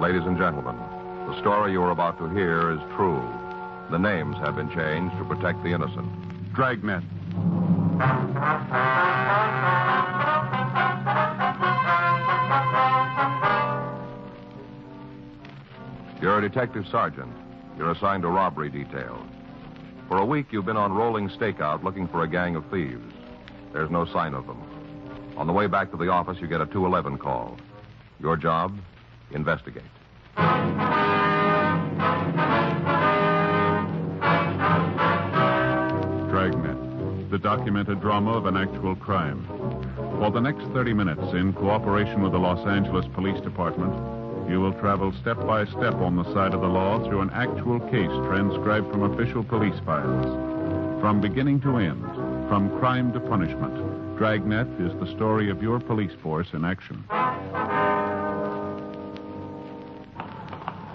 Ladies and gentlemen, the story you are about to hear is true. The names have been changed to protect the innocent. Dragnet. You're a detective sergeant. You're assigned to robbery detail. For a week, you've been on rolling stakeout looking for a gang of thieves. There's no sign of them. On the way back to the office, you get a 211 call. Your job? Investigate. Dragnet, the documented drama of an actual crime. For the next 30 minutes, in cooperation with the Los Angeles Police Department, you will travel step by step on the side of the law through an actual case transcribed from official police files. From beginning to end, from crime to punishment, Dragnet is the story of your police force in action.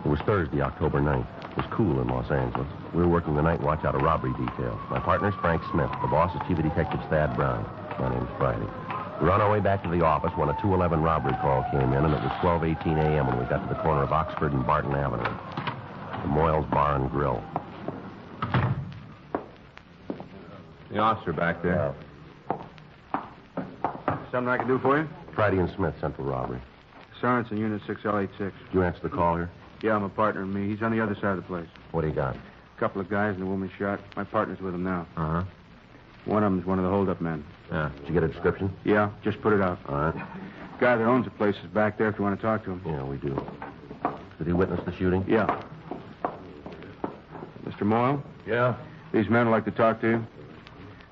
It was Thursday, October 9th. It was cool in Los Angeles. We were working the night watch out of robbery detail. My partner's Frank Smith. The boss is Chief of Detectives Thad Brown. My name's Friday. We were on our way back to the office when a 211 robbery call came in, and it was 12:18 a.m. when we got to the corner of Oxford and Barton Avenue. The Moyles Bar and Grill. The officer back there. Something I can do for you? Friday and Smith, Central Robbery. Sorensen, Unit 6L86. Did you answer the call here? Yeah, I'm a partner in me. He's on the other side of the place. What do you got? A couple of guys and a woman shot. My partner's with him now. Uh-huh. One of them's one of the hold-up men. Yeah. Did you get a description? Yeah, just put it out. All right. Guy that owns the place is back there if you want to talk to him. Yeah, we do. Did he witness the shooting? Yeah. Mr. Moyle? Yeah? These men would like to talk to you.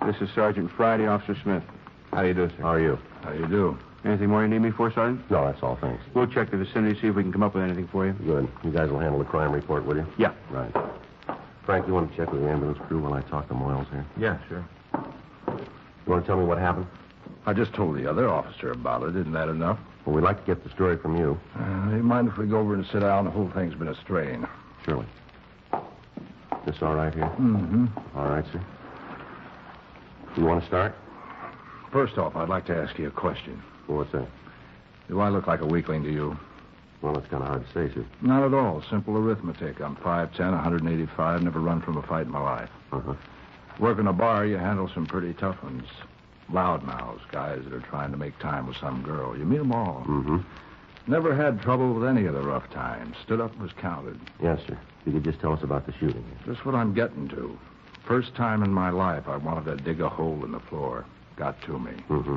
This is Sergeant Friday, Officer Smith. How do you do, sir? How are you? How do you do? Anything more you need me for, Sergeant? No, that's all, thanks. We'll check the vicinity, see if we can come up with anything for you. Good. You guys will handle the crime report, will you? Yeah. Right. Frank, you want to check with the ambulance crew while I talk to Moyles here? Yeah, sure. You want to tell me what happened? I just told the other officer about it. Isn't that enough? Well, we'd like to get the story from you. Do you mind if we go over and sit down? The whole thing's been a strain. Surely. This all right here? Mm-hmm. All right, sir. You want to start? First off, I'd like to ask you a question. Well, what's that? Do I look like a weakling to you? Well, that's kind of hard to say, sir. Not at all. Simple arithmetic. I'm 5'10", 185, never run from a fight in my life. Uh-huh. Work in a bar, you handle some pretty tough ones. Loudmouths, guys that are trying to make time with some girl. You meet them all. Mm-hmm. Never had trouble with any of the rough times. Stood up and was counted. Yes, sir. You could just tell us about the shooting. Just what I'm getting to. First time in my life I wanted to dig a hole in the floor. Got to me. Mm-hmm.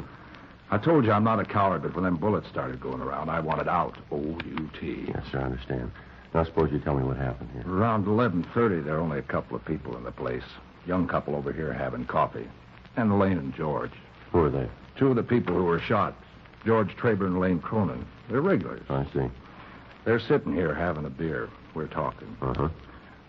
I told you I'm not a coward, but when them bullets started going around, I wanted out. O-U-T. Yes, sir, I understand. Now, suppose you tell me what happened here. Around 11:30, there were only a couple of people in the place. Young couple over here having coffee. And Elaine and George. Who are they? Two of the people who were shot. George Traber and Elaine Cronin. They're regulars. I see. They're sitting here having a beer. We're talking. Uh-huh.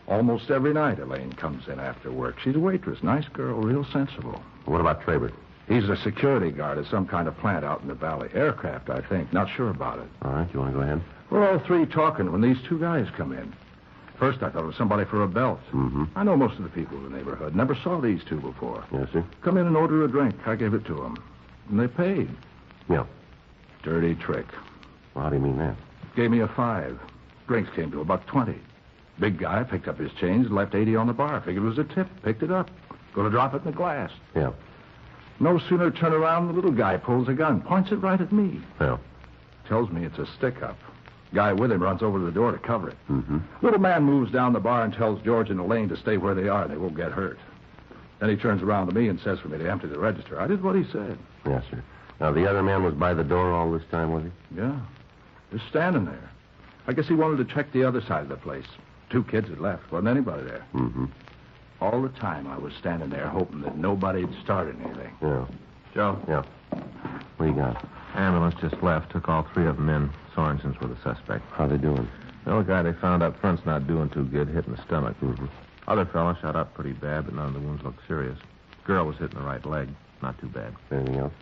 Almost every night, Elaine comes in after work. She's a waitress. Nice girl, real sensible. What about Traber? He's a security guard at some kind of plant out in the valley. Aircraft, I think. Not sure about it. All right, you want to go ahead? We're all three talking when these two guys come in. First, I thought it was somebody for a belt. Mm-hmm. I know most of the people in the neighborhood. Never saw these two before. Yes, sir? Come in and order a drink. I gave it to them. And they paid. Yeah. Dirty trick. Well, how do you mean that? Gave me a 5. Drinks came to about 20. Big guy picked up his change, left 80 on the bar. Figured it was a tip. Picked it up. Going to drop it in the glass. Yeah. No sooner turn around, the little guy pulls a gun, points it right at me. Yeah. Tells me it's a stick-up. Guy with him runs over to the door to cover it. Mm-hmm. Little man moves down the bar and tells George and Elaine to stay where they are. They won't get hurt. Then he turns around to me and says for me to empty the register. I did what he said. Yes, sir. Now, the other man was by the door all this time, was he? Yeah. Just standing there. I guess he wanted to check the other side of the place. 2 kids had left. Wasn't anybody there. Mm-hmm. All the time I was standing there hoping that nobody'd started anything. Yeah. Joe? Yeah. What do you got? Ambulance just left. Took all 3 of them in. Sorensen's were the suspect. How they doing? The other guy they found up front's not doing too good, hit in the stomach. Mm-hmm. Other fella shot up pretty bad, but none of the wounds looked serious. Girl was hit in the right leg. Not too bad. Anything else?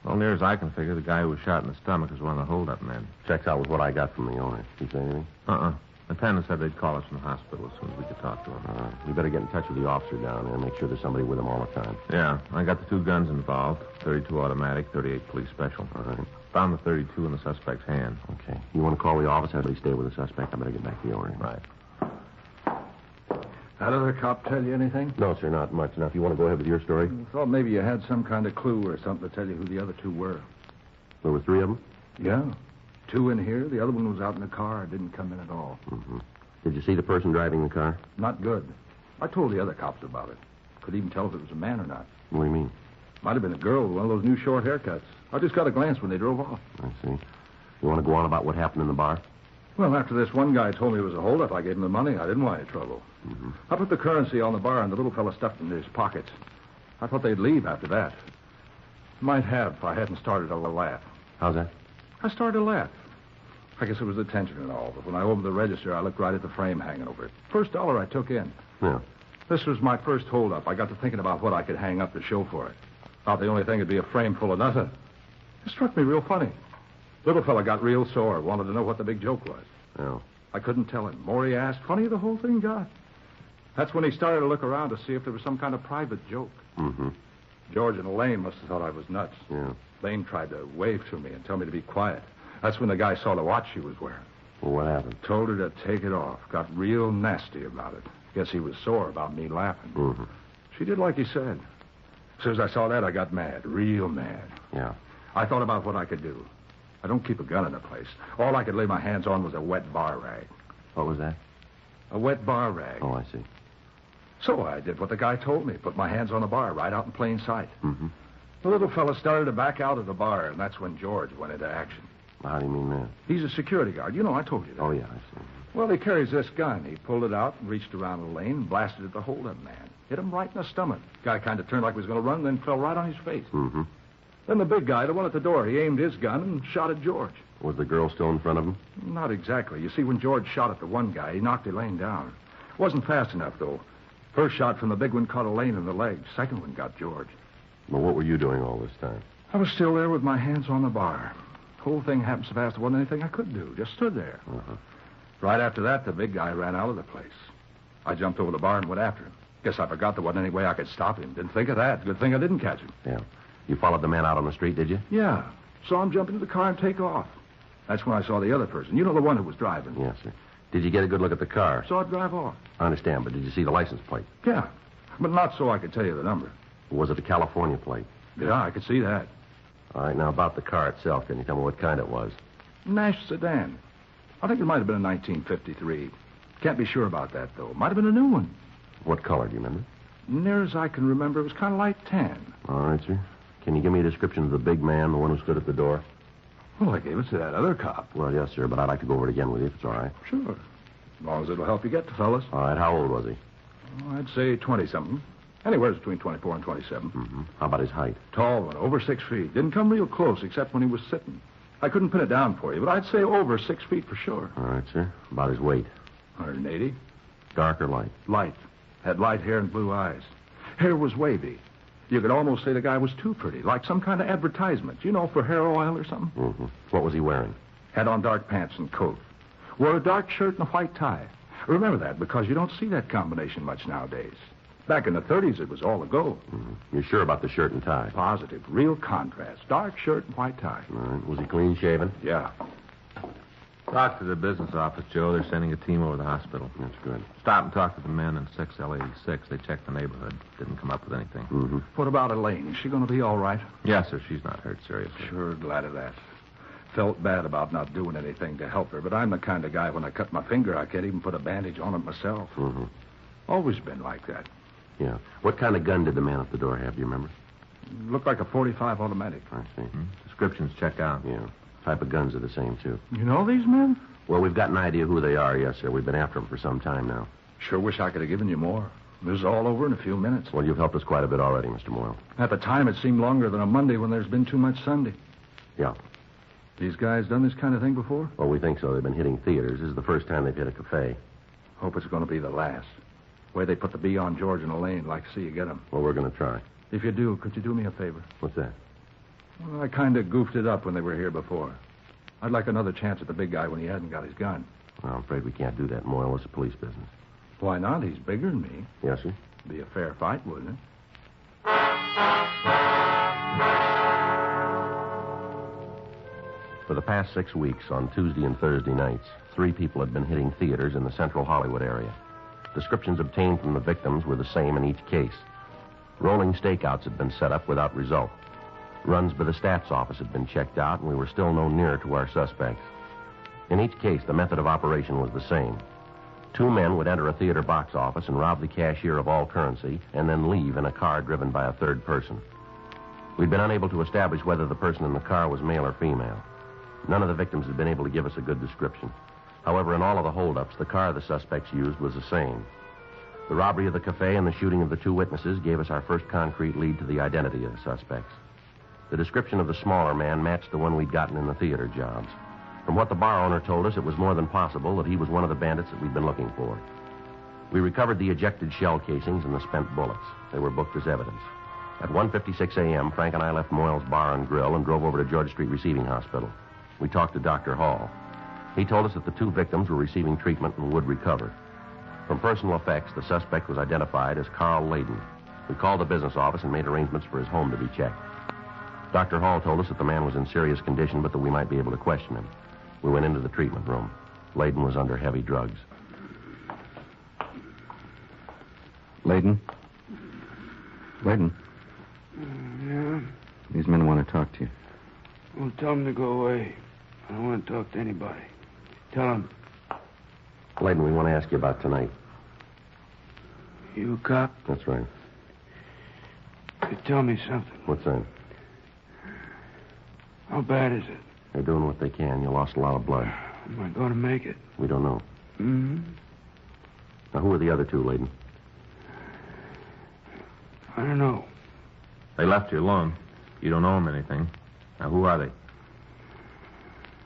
Well, near as I can figure, the guy who was shot in the stomach is one of the hold-up men. Checks out with what I got from the owner. You say anything? Uh-uh. Lieutenant said they'd call us from the hospital as soon as we could talk to him. You better get in touch with the officer down there and make sure there's somebody with him all the time. Yeah, I got the 2 guns involved, 32 automatic, 38 police special. All right. Found the 32 in the suspect's hand. Okay. You want to call the office? Have they stay with the suspect? I better get back to the orientation. Right. That other cop tell you anything? No, sir, not much. Now, if you want to go ahead with your story. I thought maybe you had some kind of clue or something to tell you who the other 2 were. There were 3 of them? Yeah. 2 in here. The other one was out in the car. Didn't come in at all. Mm-hmm. Did you see the person driving the car? Not good. I told the other cops about it. Could even tell if it was a man or not. What do you mean? Might have been a girl with one of those new short haircuts. I just got a glance when they drove off. I see. You want to go on about what happened in the bar? Well, after this one guy told me it was a holdup, I gave him the money. I didn't want any trouble. Mm-hmm. I put the currency on the bar, and the little fella stuffed it in his pockets. I thought they'd leave after that. Might have if I hadn't started a laugh. How's that? I started to laugh. I guess it was the tension and all, but when I opened the register, I looked right at the frame hanging over it. First dollar I took in. Yeah. This was my first holdup. I got to thinking about what I could hang up to show for it. Thought the only thing would be a frame full of nothing. It struck me real funny. Little fella got real sore, wanted to know what the big joke was. Yeah. I couldn't tell him. More he asked, funnier the whole thing got. That's when he started to look around to see if there was some kind of private joke. Mm-hmm. George and Elaine must have thought I was nuts. Yeah. Elaine tried to wave to me and tell me to be quiet. That's when the guy saw the watch she was wearing. Well, what happened? Told her to take it off. Got real nasty about it. Guess he was sore about me laughing. Mm-hmm. She did like he said. As soon as I saw that, I got mad. Real mad. Yeah. I thought about what I could do. I don't keep a gun in the place. All I could lay my hands on was a wet bar rag. What was that? A wet bar rag. Oh, I see. So I did what the guy told me. Put my hands on the bar right out in plain sight. Mm-hmm. The little fella started to back out of the bar, and that's when George went into action. How do you mean that? He's a security guard. You know, I told you that. Oh, yeah, I see. Well, he carries this gun. He pulled it out and reached around the lane and blasted at the hold-up man. Hit him right in the stomach. Guy kind of turned like he was going to run, then fell right on his face. Mm-hmm. Then the big guy, the one at the door, he aimed his gun and shot at George. Was the girl still in front of him? Not exactly. You see, when George shot at the one guy, he knocked Elaine down. Wasn't fast enough, though. First shot from the big one caught Elaine in the leg. Second one got George. Well, what were you doing all this time? I was still there with my hands on the bar. Whole thing happened so fast there wasn't anything I could do. Just stood there. Uh-huh. Right after that, the big guy ran out of the place. I jumped over the bar and went after him. Guess I forgot there wasn't any way I could stop him. Didn't think of that. Good thing I didn't catch him. Yeah. You followed the man out on the street, did you? Yeah. Saw him jump into the car and take off. That's when I saw the other person. You know, the one who was driving. Yes, sir. Did you get a good look at the car? Saw it drive off. I understand, but did you see the license plate? Yeah. But not so I could tell you the number. Was it a California plate? Yeah, I could see that. All right, now about the car itself. Can you tell me what kind it was? Nash sedan. I think it might have been a 1953. Can't be sure about that, though. Might have been a new one. What color, do you remember? Near as I can remember, it was kind of light tan. All right, sir. Can you give me a description of the big man, the one who stood at the door? Well, I gave it to that other cop. Well, yes, sir, but I'd like to go over it again with you if it's all right. Sure. As long as it'll help you get the fellas. All right, how old was he? Oh, I'd say 20-something. Anywhere between 24 and 27. Mm-hmm. How about his height? Tall one, over 6 feet. Didn't come real close except when he was sitting. I couldn't pin it down for you, but I'd say over 6 feet for sure. All right, sir. About his weight? 180. Dark or light? Light. Had light hair and blue eyes. Hair was wavy. You could almost say the guy was too pretty, like some kind of advertisement, you know, for hair oil or something. Mm-hmm. What was he wearing? Had on dark pants and coat. Wore a dark shirt and a white tie. Remember that, because you don't see that combination much nowadays. Back in the 30s, it was all the go. Mm-hmm. You're sure about the shirt and tie? Positive. Real contrast. Dark shirt and white tie. All right. Was he clean shaven? Yeah. Talk to the business office, Joe. They're sending a team over to the hospital. That's good. Stop and talk to the men in 6L86. They checked the neighborhood. Didn't come up with anything. Mm-hmm. What about Elaine? Is she going to be all right? Yes, sir. She's not hurt seriously. Sure, glad of that. Felt bad about not doing anything to help her, but I'm the kind of guy when I cut my finger, I can't even put a bandage on it myself. Mm-hmm. Always been like that. Yeah. What kind of gun did the man at the door have, do you remember? Looked like a .45 automatic. I see. Hmm? Descriptions check out. Yeah. Type of guns are the same, too. You know these men? Well, we've got an idea who they are, yes, sir. We've been after them for some time now. Sure wish I could have given you more. This is all over in a few minutes. Well, you've helped us quite a bit already, Mr. Moyle. At the time, it seemed longer than a Monday when there's been too much Sunday. Yeah. These guys done this kind of thing before? Well, we think so. They've been hitting theaters. This is the first time they've hit a cafe. Hope it's going to be the last. Way they put the B on George and Elaine, like to see you get them. Well, we're going to try. If you do, could you do me a favor? What's that? Well, I kind of goofed it up when they were here before. I'd like another chance at the big guy when he hadn't got his gun. Well, I'm afraid we can't do that, Moyle. It's a police business. Why not? He's bigger than me. Yes, sir? Be a fair fight, wouldn't it? For the past 6 weeks, on Tuesday and Thursday nights, 3 people had been hitting theaters in the central Hollywood area. Descriptions obtained from the victims were the same in each case. Rolling stakeouts had been set up without result. Runs by the stats office had been checked out, and we were still no nearer to our suspects. In each case, the method of operation was the same. 2 men would enter a theater box office and rob the cashier of all currency, and then leave in a car driven by a third person. We'd been unable to establish whether the person in the car was male or female. None of the victims had been able to give us a good description. However, in all of the holdups, the car the suspects used was the same. The robbery of the cafe and the shooting of the 2 witnesses gave us our first concrete lead to the identity of the suspects. The description of the smaller man matched the one we'd gotten in the theater jobs. From what the bar owner told us, it was more than possible that he was one of the bandits that we'd been looking for. We recovered the ejected shell casings and the spent bullets. They were booked as evidence. At 1:56 a.m., Frank and I left Moyle's Bar and Grill and drove over to Georgia Street Receiving Hospital. We talked to Dr. Hall. He told us that the 2 victims were receiving treatment and would recover. From personal effects, the suspect was identified as Carl Layden. We called the business office and made arrangements for his home to be checked. Dr. Hall told us that the man was in serious condition, but that we might be able to question him. We went into the treatment room. Layden was under heavy drugs. Layden? Layden? Yeah? These men want to talk to you. Well, tell them to go away. I don't want to talk to anybody. Tell them. Layden, we want to ask you about tonight. You a cop? That's right. You tell me something. What's that? How bad is it? They're doing what they can. You lost a lot of blood. Am I going to make it? We don't know. Mm-hmm. Now, who are the other 2, Layden? I don't know. They left you alone. You don't owe them anything. Now, who are they?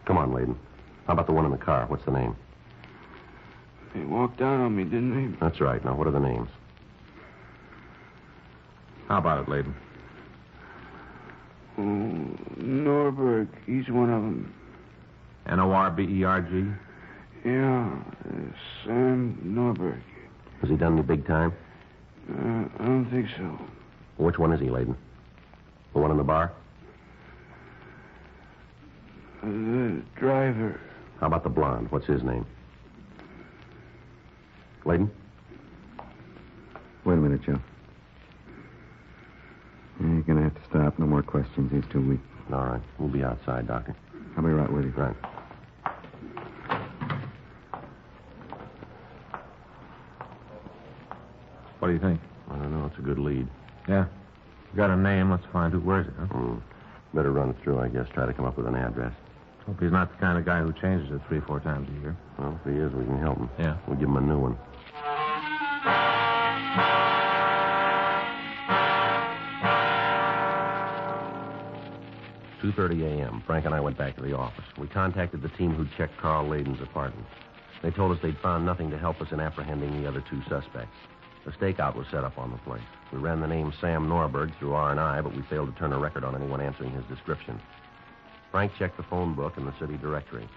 Come on, Layden. How about the one in the car? What's the name? They walked out on me, didn't they? That's right. Now, what are the names? How about it, Layden? Oh, Norberg. He's one of them. Norberg? Yeah, Sam Norberg. Has he done any big time? I don't think so. Which one is he, Layden? The one in the bar? The driver. How about the blonde? What's his name? Layden? Wait a minute, Joe. You're going to have to stop. No more questions. He's too weak. All right. We'll be outside, Doctor. I'll be right with you. Right. What do you think? I don't know. It's a good lead. Yeah. You got a name. Let's find who. Where is it, huh? Better run it through, I guess. Try to come up with an address. Hope he's not the kind of guy who changes it 3 or 4 times a year. Well, if he is, we can help him. Yeah. We'll give him a new one. At 2:30 a.m., Frank and I went back to the office. We contacted the team who'd checked Carl Layden's apartment. They told us they'd found nothing to help us in apprehending the other 2 suspects. A stakeout was set up on the place. We ran the name Sam Norberg through R&I, but we failed to turn a record on anyone answering his description. Frank checked the phone book and the city directory.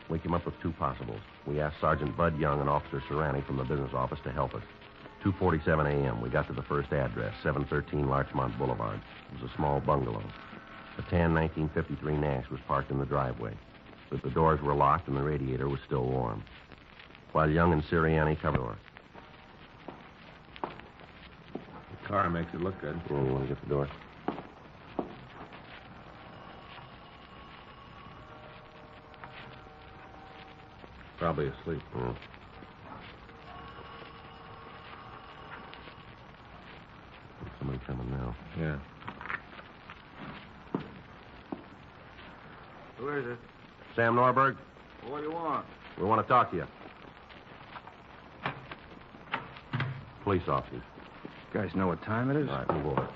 We came up with 2 possibles. We asked Sergeant Bud Young and Officer Serrani from the business office to help us. 2:47 a.m., we got to the first address, 713 Larchmont Boulevard. It was a small bungalow. A tan 1953 Nash was parked in the driveway. But the doors were locked and the radiator was still warm. While Young and Sirianni covered the door. The car makes it look good. Yeah, you want to get the door? Probably asleep. Yeah. There's somebody coming now. Yeah. Who is it? Sam Norberg, What do you want? we want to talk to you. Police officers. You guys know what time it is? All right, move over.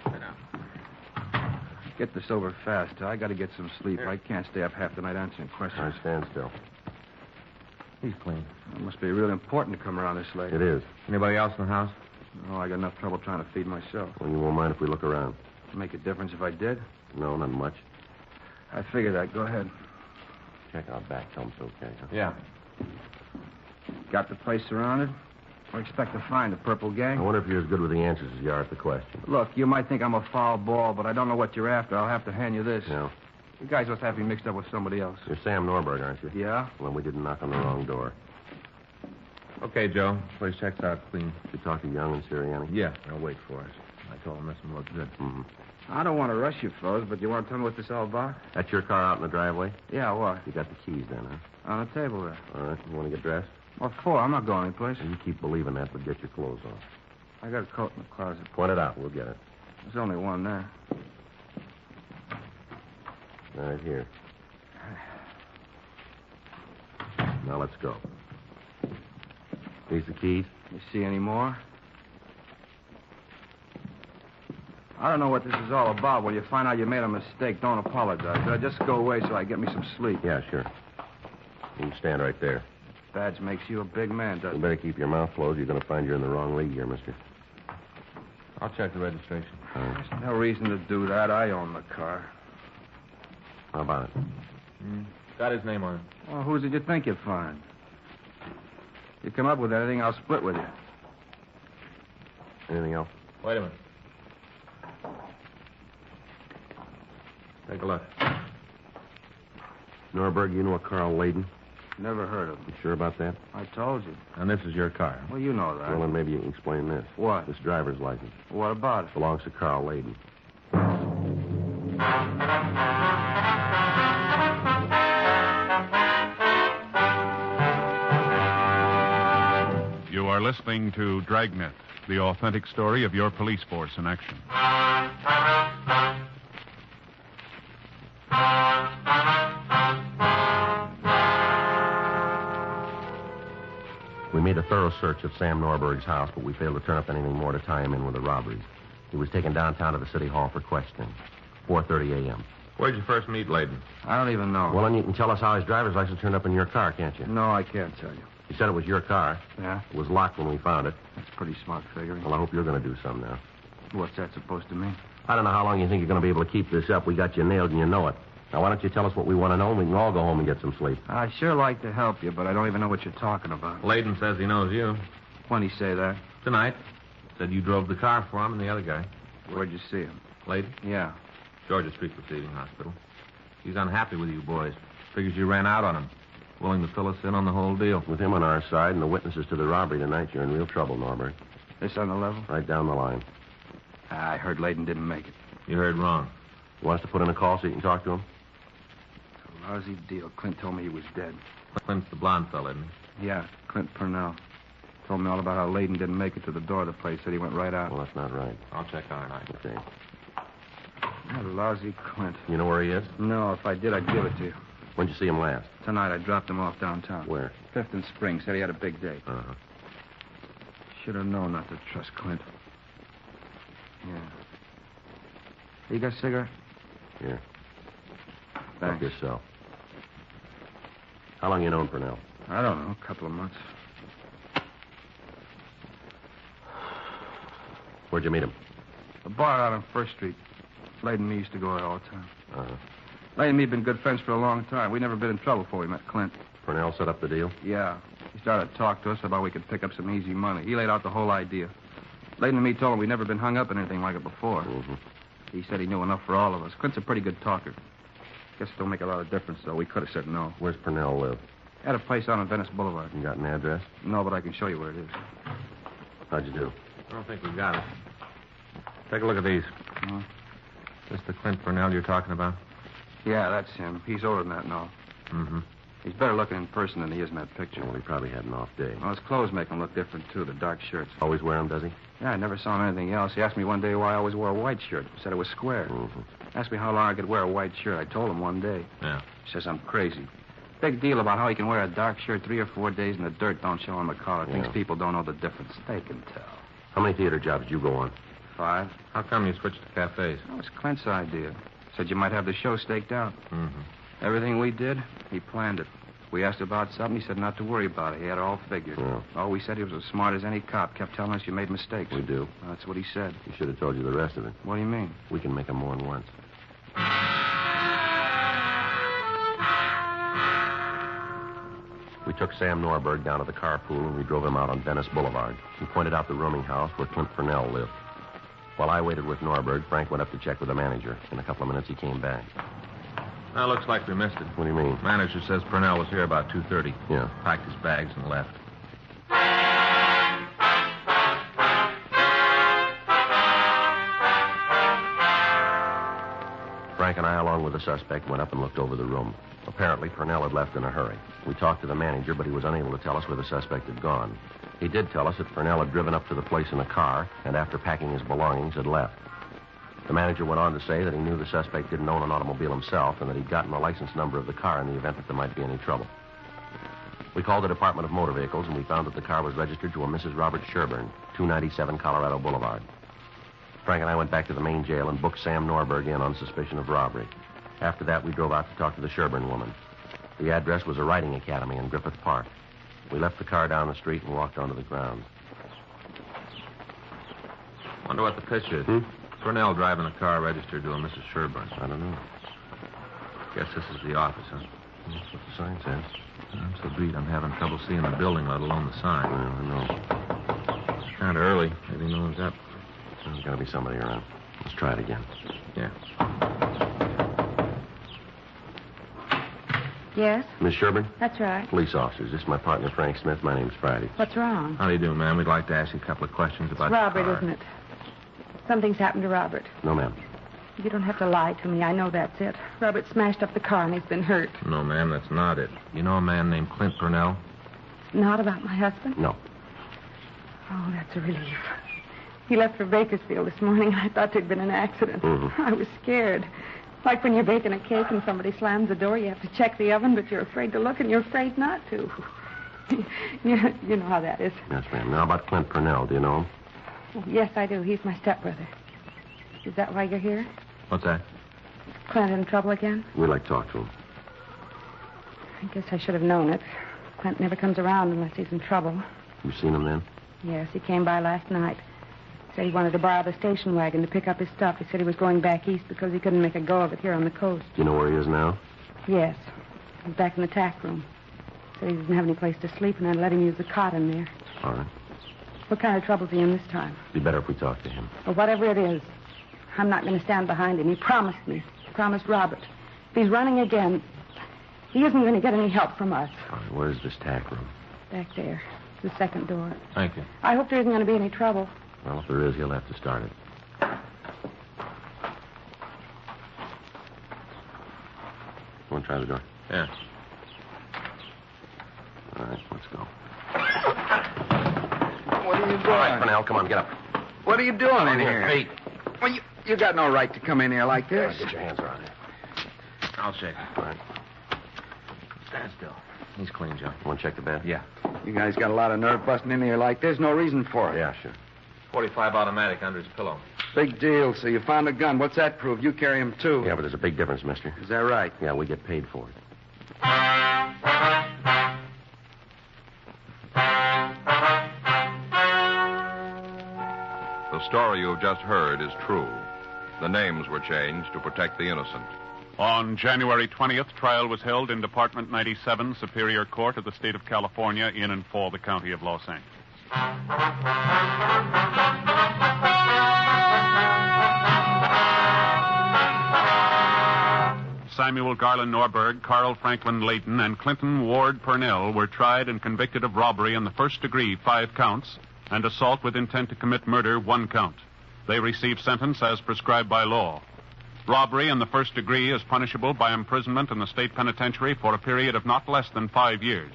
Get this over fast. I got to get some sleep. I can't stay up half the night answering All questions. right, stand still. He's clean. It must be really important to come around this late. It is. Anybody else in the house? Oh, I got enough trouble trying to feed myself. Well, you won't mind if we look around? Make a difference if I did? No, not much. I figured that. Go ahead. Check out back. Tell them it's okay. Huh? Yeah. Got the place surrounded? What do you expect to find? A purple I gang? wonder if you're as good with the answers as you are at the question. Look, you might think I'm a foul ball, but I don't know what you're after. I'll have to hand you this. Yeah. You guys must have me mixed up with somebody else. You're Sam Norberg, aren't you? Yeah? Well, we didn't knock on the wrong door. Okay, Joe. Place checks out clean. Did you talk to Young and Sirianni? Yeah, they'll wait for us. I told them this one looked good. Mm-hmm. I don't want to rush you, fellas, but you want to tell me what this all about? That's your car out in the driveway? Yeah, what? You got the keys then, huh? On the table there. All right. You want to get dressed? What for? I'm not going anyplace. You keep believing that, but get your clothes on. I got a coat in the closet. Point it out. We'll get it. There's only one there. Right here. Now let's go. These the keys? You see any more? I don't know what this is all about. When you find out you made a mistake, don't apologize. Just go away so I get me some sleep. Yeah, sure. You can stand right there. Badge makes you a big man, You doesn't it? better keep your mouth closed. You're going to find you're in the wrong league here, mister. I'll check the registration. There's no reason to do that. I own the car. How about it? Got his name on it. Well, who did you think you'd find? You come up with anything, I'll split with you. Anything else? Wait a minute. Take a look. Norberg, you know a Carl Layden? Never heard of him. You sure about that? I told you. And this is your car. Well, you know that. Well, then maybe you can explain this. What? This driver's license What about it? belongs to Carl Layden. You are listening to Dragnet, the authentic story of your police force in action. We made a thorough search of Sam Norberg's house, but we failed to turn up anything more to tie him in with the robberies. He was taken downtown to the city hall for questioning. 4:30 a.m. Where'd you first meet Layden? I don't even know. Well, then you can tell us how his driver's license turned up in your car, can't you? No, I can't tell you. You said it was your car. Yeah? It was locked when we found it. That's pretty smart figuring. Well, I hope you're going to do something now. What's that supposed to mean? I don't know how long you think you're going to be able to keep this up. We got you nailed and you know it. Now, why don't you tell us what we want to know and we can all go home and get some sleep. I'd sure like to help you, but I don't even know what you're talking about. Layden says he knows you. When'd he say that? Tonight. Said you drove the car for him and the other guy. Where'd you see him? Layden? Yeah. Georgia Street Receiving Hospital. He's unhappy with you boys. Figures you ran out on him. Willing to fill us in on the whole deal. With him on our side and the witnesses to the robbery tonight, you're in real trouble, Norberg. This on the level? Right down the line. I heard Layden didn't make it. You heard wrong. You want us to put in a call so you can talk to him? It's a lousy deal. Clint told me he was dead. Clint's the blonde fella, isn't he? Yeah, Clint Purnell. Told me all about how Layden didn't make it to the door of the place. Said he went right out. Well, that's not right. I'll check our night. Okay. That lousy Clint. You know where he is? No, if I did, I'd give it to you. When'd you see him last? Tonight, I dropped him off downtown. Where? 5th and Spring. Said he had a big day. Uh-huh. Should have known not to trust Clint. Yeah. You got a cigarette? Here. Thanks. Help yourself. How long you known Purnell? I don't know. A couple of months. Where'd you meet him? A bar out on 1st Street. Layden and me used to go there all the time. Uh-huh. Layden and me had been good friends for a long time. We'd never been in trouble before we met Clint. Purnell set up the deal? Yeah. He started to talk to us about we could pick up some easy money. He laid out the whole idea. Layden and me told him we'd never been hung up in anything like it before. Mm-hmm. He said he knew enough for all of us. Clint's a pretty good talker. Guess it don't make a lot of difference, though. We could have said no. Where's Purnell live? Had a place out on Venice Boulevard. You got an address? No, but I can show you where it is. How'd you do? I don't think we got it. Take a look at these. Huh? This the Clint Purnell you're talking about? Yeah, that's him. He's older than that now. Mm-hmm. He's better looking in person than he is in that picture. Well, he probably had an off day. Well, his clothes make him look different, too. The dark shirts. Always wear them, does he? Yeah, I never saw him anything else. He asked me one day why I always wore a white shirt. Said it was square. Mm-hmm. Asked me how long I could wear a white shirt. I told him one day. Yeah. Says I'm crazy. Big deal about how he can wear a dark shirt 3 or 4 days and the dirt don't show on the collar. Yeah. Thinks people don't know the difference. They can tell. How many theater jobs did you go on? 5. How come you switched to cafes? That was Clint's idea. Said you might have the show staked out. Mm-hmm. Everything we did, he planned it. We asked about something, he said not to worry about it. He had it all figured. Yeah. Oh, we said he was as smart as any cop. Kept telling us you made mistakes. We do. That's what he said. He should have told you the rest of it. What do you mean? We can make them more than once. We took Sam Norberg down to the carpool and we drove him out on Venice Boulevard. He pointed out the rooming house where Clint Purnell lived. While I waited with Norberg, Frank went up to check with the manager. In a couple of minutes, he came back. Now, looks like we missed it. What do you mean? Manager says Purnell was here about 2:30. Yeah. Packed his bags and left. Frank and I, along with the suspect, went up and looked over the room. Apparently, Purnell had left in a hurry. We talked to the manager, but he was unable to tell us where the suspect had gone. He did tell us that Purnell had driven up to the place in a car and, after packing his belongings, had left. The manager went on to say that he knew the suspect didn't own an automobile himself and that he'd gotten the license number of the car in the event that there might be any trouble. We called the Department of Motor Vehicles, and we found that the car was registered to a Mrs. Robert Sherburne, 297 Colorado Boulevard. Frank and I went back to the main jail and booked Sam Norberg in on suspicion of robbery. After that, we drove out to talk to the Sherburne woman. The address was a riding academy in Griffith Park. We left the car down the street and walked onto the grounds. Wonder what the pitch is. Purnell driving a car registered to a Mrs. Sherburne. I don't know. Guess this is the office, huh? That's what the sign says. I'm so beat I'm having trouble seeing the building, let alone the sign. Well, I know. It's kind of early. Maybe no one's up. There's got to be somebody around. Let's try it again. Yeah. Yes? Miss Sherburne? That's right. Police officers. This is my partner, Frank Smith. My name's Friday. What's wrong? How do you do, ma'am? We'd like to ask you a couple of questions about Robert, the car. isn't it? Something's happened to Robert. No, ma'am. You don't have to lie to me. I know that's it. Robert smashed up the car and he's been hurt. No, ma'am, that's not it. You know a man named Clint Purnell? Not about my husband? No. Oh, that's a relief. He left for Bakersfield this morning, and I thought there'd been an accident. Mm-hmm. I was scared. Like when you're baking a cake and somebody slams the door, you have to check the oven, but you're afraid to look and you're afraid not to. You know how that is. Yes, ma'am. Now, about Clint Purnell, do you know him? Oh, yes, I do. He's my stepbrother. Is that why you're here? What's that? Is Clint in trouble again? We'd like to talk to him. I guess I should have known it. Clint never comes around unless he's in trouble. You seen him then? Yes, he came by last night. Said he wanted to borrow the station wagon to pick up his stuff. He said he was going back east because he couldn't make a go of it here on the coast. Do you know where he is now? Yes. He's back in the tack room. Said he didn't have any place to sleep, and I'd let him use the cot in there. All right. What kind of trouble's he in this time? It'd be better if we talked to him. Well, whatever it is, I'm not going to stand behind him. He promised me. He promised Robert. If he's running again, he isn't going to get any help from us. All right, where's this tack room? Back there. The second door. Thank you. I hope there isn't going to be any trouble. Well, if there is, he'll have to start it. Want to try the door? Yeah. All right, let's go. What are you doing? All right, Purnell, come on, get up. What are you doing in here? Feet. Well, you got no right to come in here like this. Get your hands around here. I'll shake. All right. Stand still. He's clean, Joe. Want to check the bed? Yeah. You guys got a lot of nerve busting in here like this. No reason for it. Yeah, sure. 45 automatic under his pillow. Big deal. So you found a gun. What's that prove? You carry him, too. Yeah, but there's a big difference, mister. Is that right? Yeah, we get paid for it. The story you've just heard is true. The names were changed to protect the innocent. On January 20th, trial was held in Department 97, Superior Court of the State of California, in and for the County of Los Angeles. Samuel Garland Norberg, Carl Franklin Layton, and Clinton Ward Purnell were tried and convicted of robbery in the first degree, 5 counts, and assault with intent to commit murder, 1 count. They received sentence as prescribed by law. Robbery in the first degree is punishable by imprisonment in the state penitentiary for a period of not less than 5 years.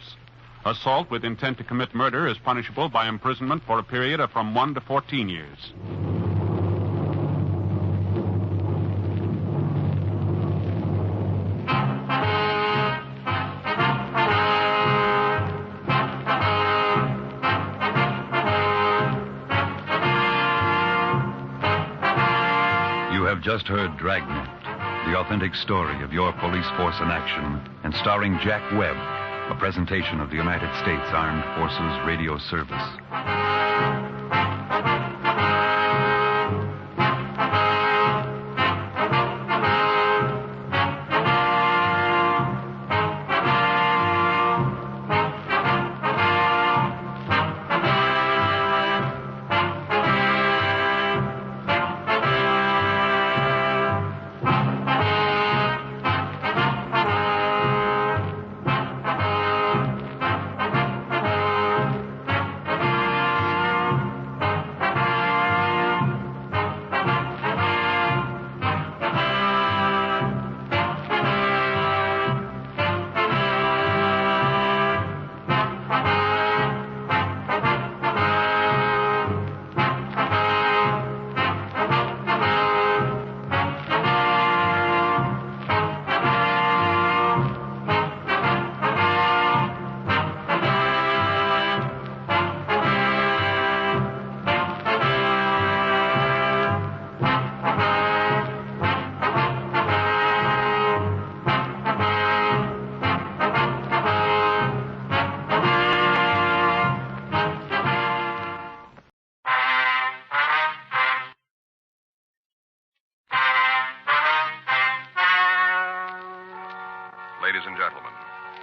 Assault with intent to commit murder is punishable by imprisonment for a period of from 1 to 14 years. You have just heard Dragnet, the authentic story of your police force in action, and starring Jack Webb, a presentation of the United States Armed Forces Radio Service. Ladies and gentlemen,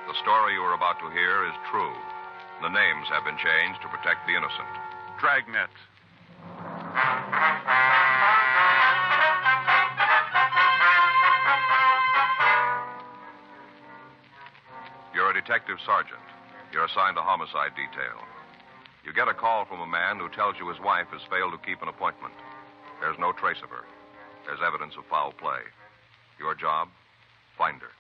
the story you are about to hear is true. The names have been changed to protect the innocent. Dragnet. You're a detective sergeant. You're assigned to homicide detail. You get a call from a man who tells you his wife has failed to keep an appointment. There's no trace of her. There's evidence of foul play. Your job? Find her.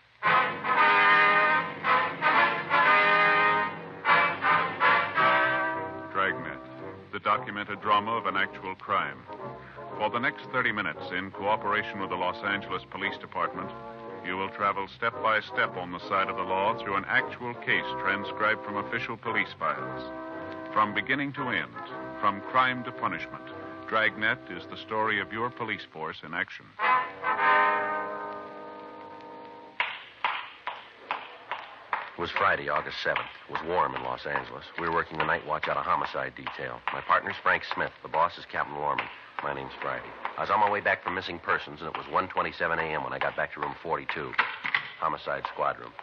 Dragnet, the documented drama of an actual crime. For the next 30 minutes, in cooperation with the Los Angeles Police Department, you will travel step by step on the side of the law through an actual case transcribed from official police files. From beginning to end, from crime to punishment, Dragnet is the story of your police force in action. It was Friday, August 7th. It was warm in Los Angeles. We were working the night watch out of homicide detail. My partner's Frank Smith. The boss is Captain Lorman. My name's Friday. I was on my way back from missing persons, and it was 1:27 a.m. when I got back to room 42, homicide squad room.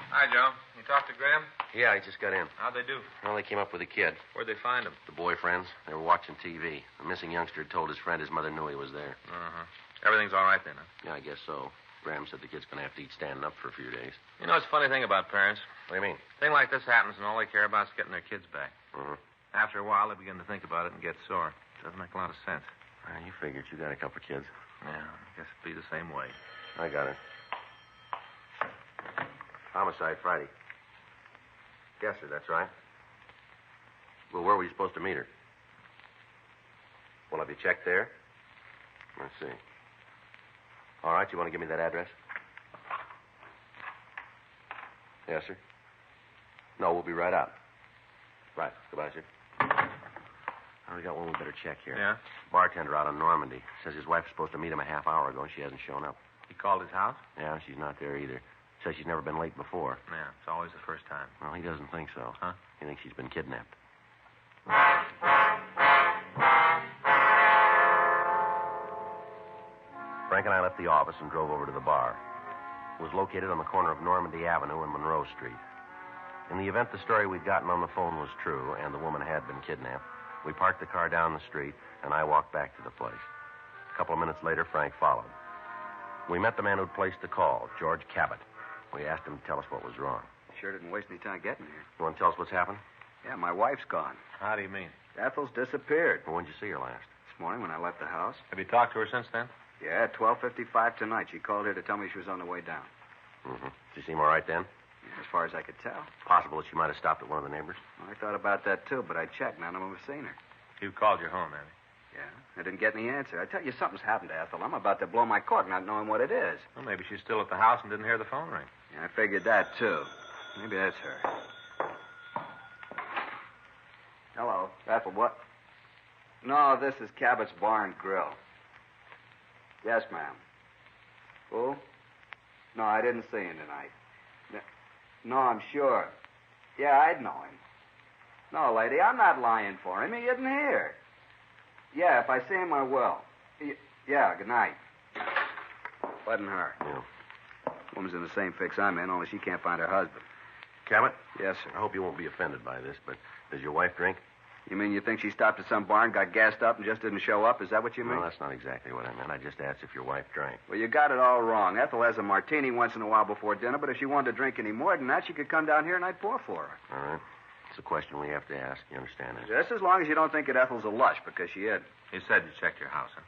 Hi, Joe. You talked to Graham? Yeah, he just got in. How'd they do? Well, they came up with a kid. Where'd they find him? The boyfriends. They were watching TV. The missing youngster had told his friend his mother knew he was there. Uh-huh. Everything's all right then, huh? Yeah, I guess so. Graham said the kid's going to have to eat standing up for a few days. You know, it's a funny thing about parents. What do you mean? A thing like this happens, and all they care about is getting their kids back. Mm-hmm. After a while, they begin to think about it and get sore. Doesn't make a lot of sense. Well, you figured you got a couple of kids. Yeah, I guess it'd be the same way. I got it. Homicide Friday. Yes, sir, that's right. Well, where were you supposed to meet her? Well, have you checked there? Let's see. All right, you want to give me that address? Yes, sir. No, we'll be right out. Right. Goodbye, sir. Oh, we got one we better check here. Yeah? Bartender out on Normandy. Says his wife was supposed to meet him a half hour ago, and she hasn't shown up. He called his house? Yeah, she's not there either. Says she's never been late before. Yeah, it's always the first time. Well, he doesn't think so. Huh? He thinks she's been kidnapped. Frank and I left the office and drove over to the bar. It was located on the corner of Normandy Avenue and Monroe Street. In the event the story we'd gotten on the phone was true and the woman had been kidnapped, we parked the car down the street and I walked back to the place. A couple of minutes later, Frank followed. We met the man who'd placed the call, George Cabot. We asked him to tell us what was wrong. Sure didn't waste any time getting here. You want to tell us what's happened? Yeah, my wife's gone. How do you mean? Ethel's disappeared. Well, when'd you see her last? This morning when I left the house. Have you talked to her since then? Yeah, at 12:55 tonight. She called here to tell me she was on the way down. Mm-hmm. Did she seem all right then? Yeah, as far as I could tell. Possible that she might have stopped at one of the neighbors? Well, I thought about that, too, but I checked. None of them have seen her. You called your home, have you? Yeah, I didn't get any answer. I tell you, something's happened to Ethel. I'm about to blow my cork not knowing what it is. Well, maybe she's still at the house and didn't hear the phone ring. Yeah, I figured that, too. Maybe that's her. Hello. Ethel, what? No, this is Cabot's Bar and Grill. Yes, ma'am. Who? No, I didn't see him tonight. No, I'm sure. Yeah, I'd know him. No, lady, I'm not lying for him. He isn't here. Yeah, if I see him, I will. Yeah, good night. Wasn't her. Yeah. Woman's in the same fix I'm in, only she can't find her husband. Cabot? Yes, sir. I hope you won't be offended by this, but does your wife drink? You mean you think she stopped at some bar and got gassed up and just didn't show up? Is that what you mean? No, that's not exactly what I meant. I just asked if your wife drank. Well, you got it all wrong. Ethel has a martini once in a while before dinner, but if she wanted to drink any more than that, she could come down here and I'd pour for her. All right. It's a question we have to ask. You understand that? Just as long as you don't think that Ethel's a lush, because she isn't. You said you checked your house, huh?